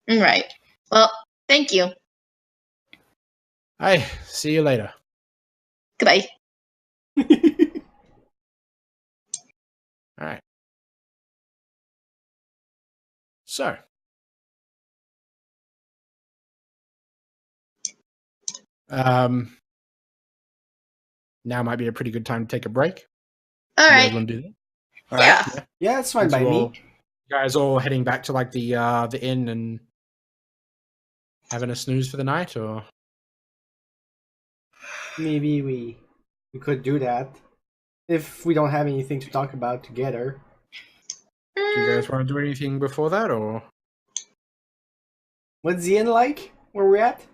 All right. Well, thank you. Hi. See you later. Goodbye. All right. So, now might be a pretty good time to take a break. All You guys right. want to do that? All right. Yeah. Yeah, it's fine by You all- me. You guys all heading back to like the inn and having a snooze for the night, or Maybe we could do that if we don't have anything to talk about together. do you guys want to do anything before that, or What's the inn like? Where we're at?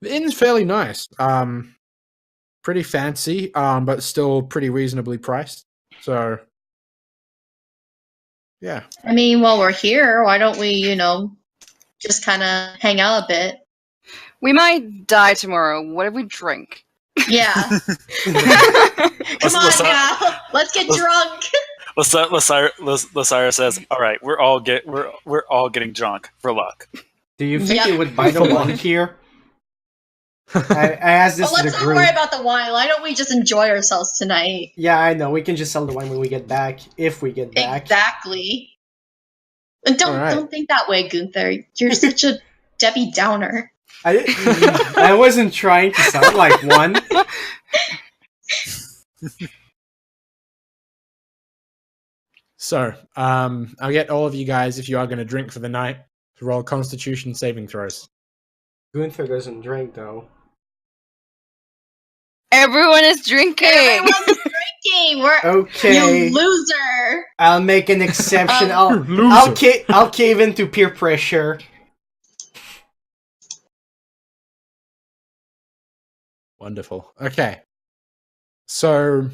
the inn's fairly nice. Pretty fancy, but still pretty reasonably priced. So, yeah. I mean, while we're here, why don't we, just kind of hang out a bit? We might die tomorrow. What if we drink? Yeah. Come on let's- now. Let's get drunk. Lasira says, "All right, we're all getting drunk for luck." Do you think Yeah. they would buy the wine here? I asked this But to let's the not group. worry about the wine. Why don't we just enjoy ourselves tonight? Yeah, I know. We can just sell the wine when we get back, if we get back. Exactly. And All right. don't think that way, Gunther. You're such a Debbie Downer. I wasn't trying to sound like one. So, I'll get all of you guys, if you are going to drink for the night, to roll Constitution saving throws. Gunther doesn't drink, though. Everyone is drinking. Everyone's drinking. We're Okay, you loser. I'll make an exception. Loser. I'll cave into peer pressure. Wonderful. Okay. So,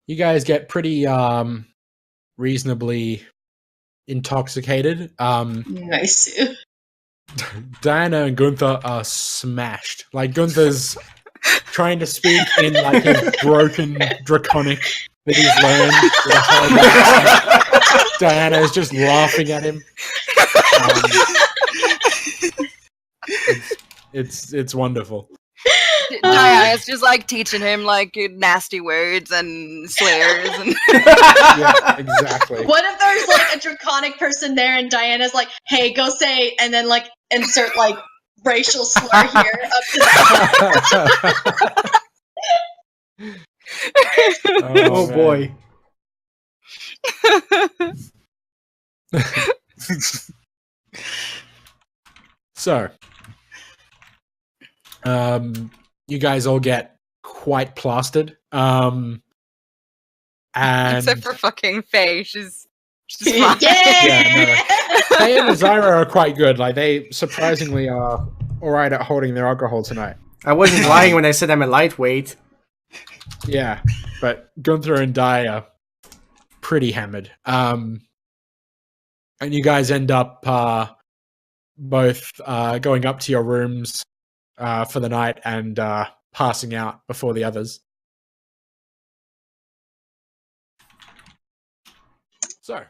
you guys get pretty reasonably intoxicated. Nice. Diana and Gunther are smashed. Like, Gunther's trying to speak in like his broken draconic that he's learned with a horrible accent. Diana is just laughing at him. It's wonderful. Diana's just like teaching him like nasty words and swears and Yeah, exactly. What if there's like a draconic person there and Diana's like, "Hey, go say," and then like insert like racial slur here up to that. Oh, man. boy. So, you guys all get quite plastered. And except for fucking Faye, she's fine. Yeah. Faye and Zyra are quite good. Like, they surprisingly are all right at holding their alcohol tonight. I wasn't lying when I said I'm a lightweight. Yeah, but Gunther and Di are pretty hammered. And you guys end up both going up to your rooms for the night and passing out before the others. So,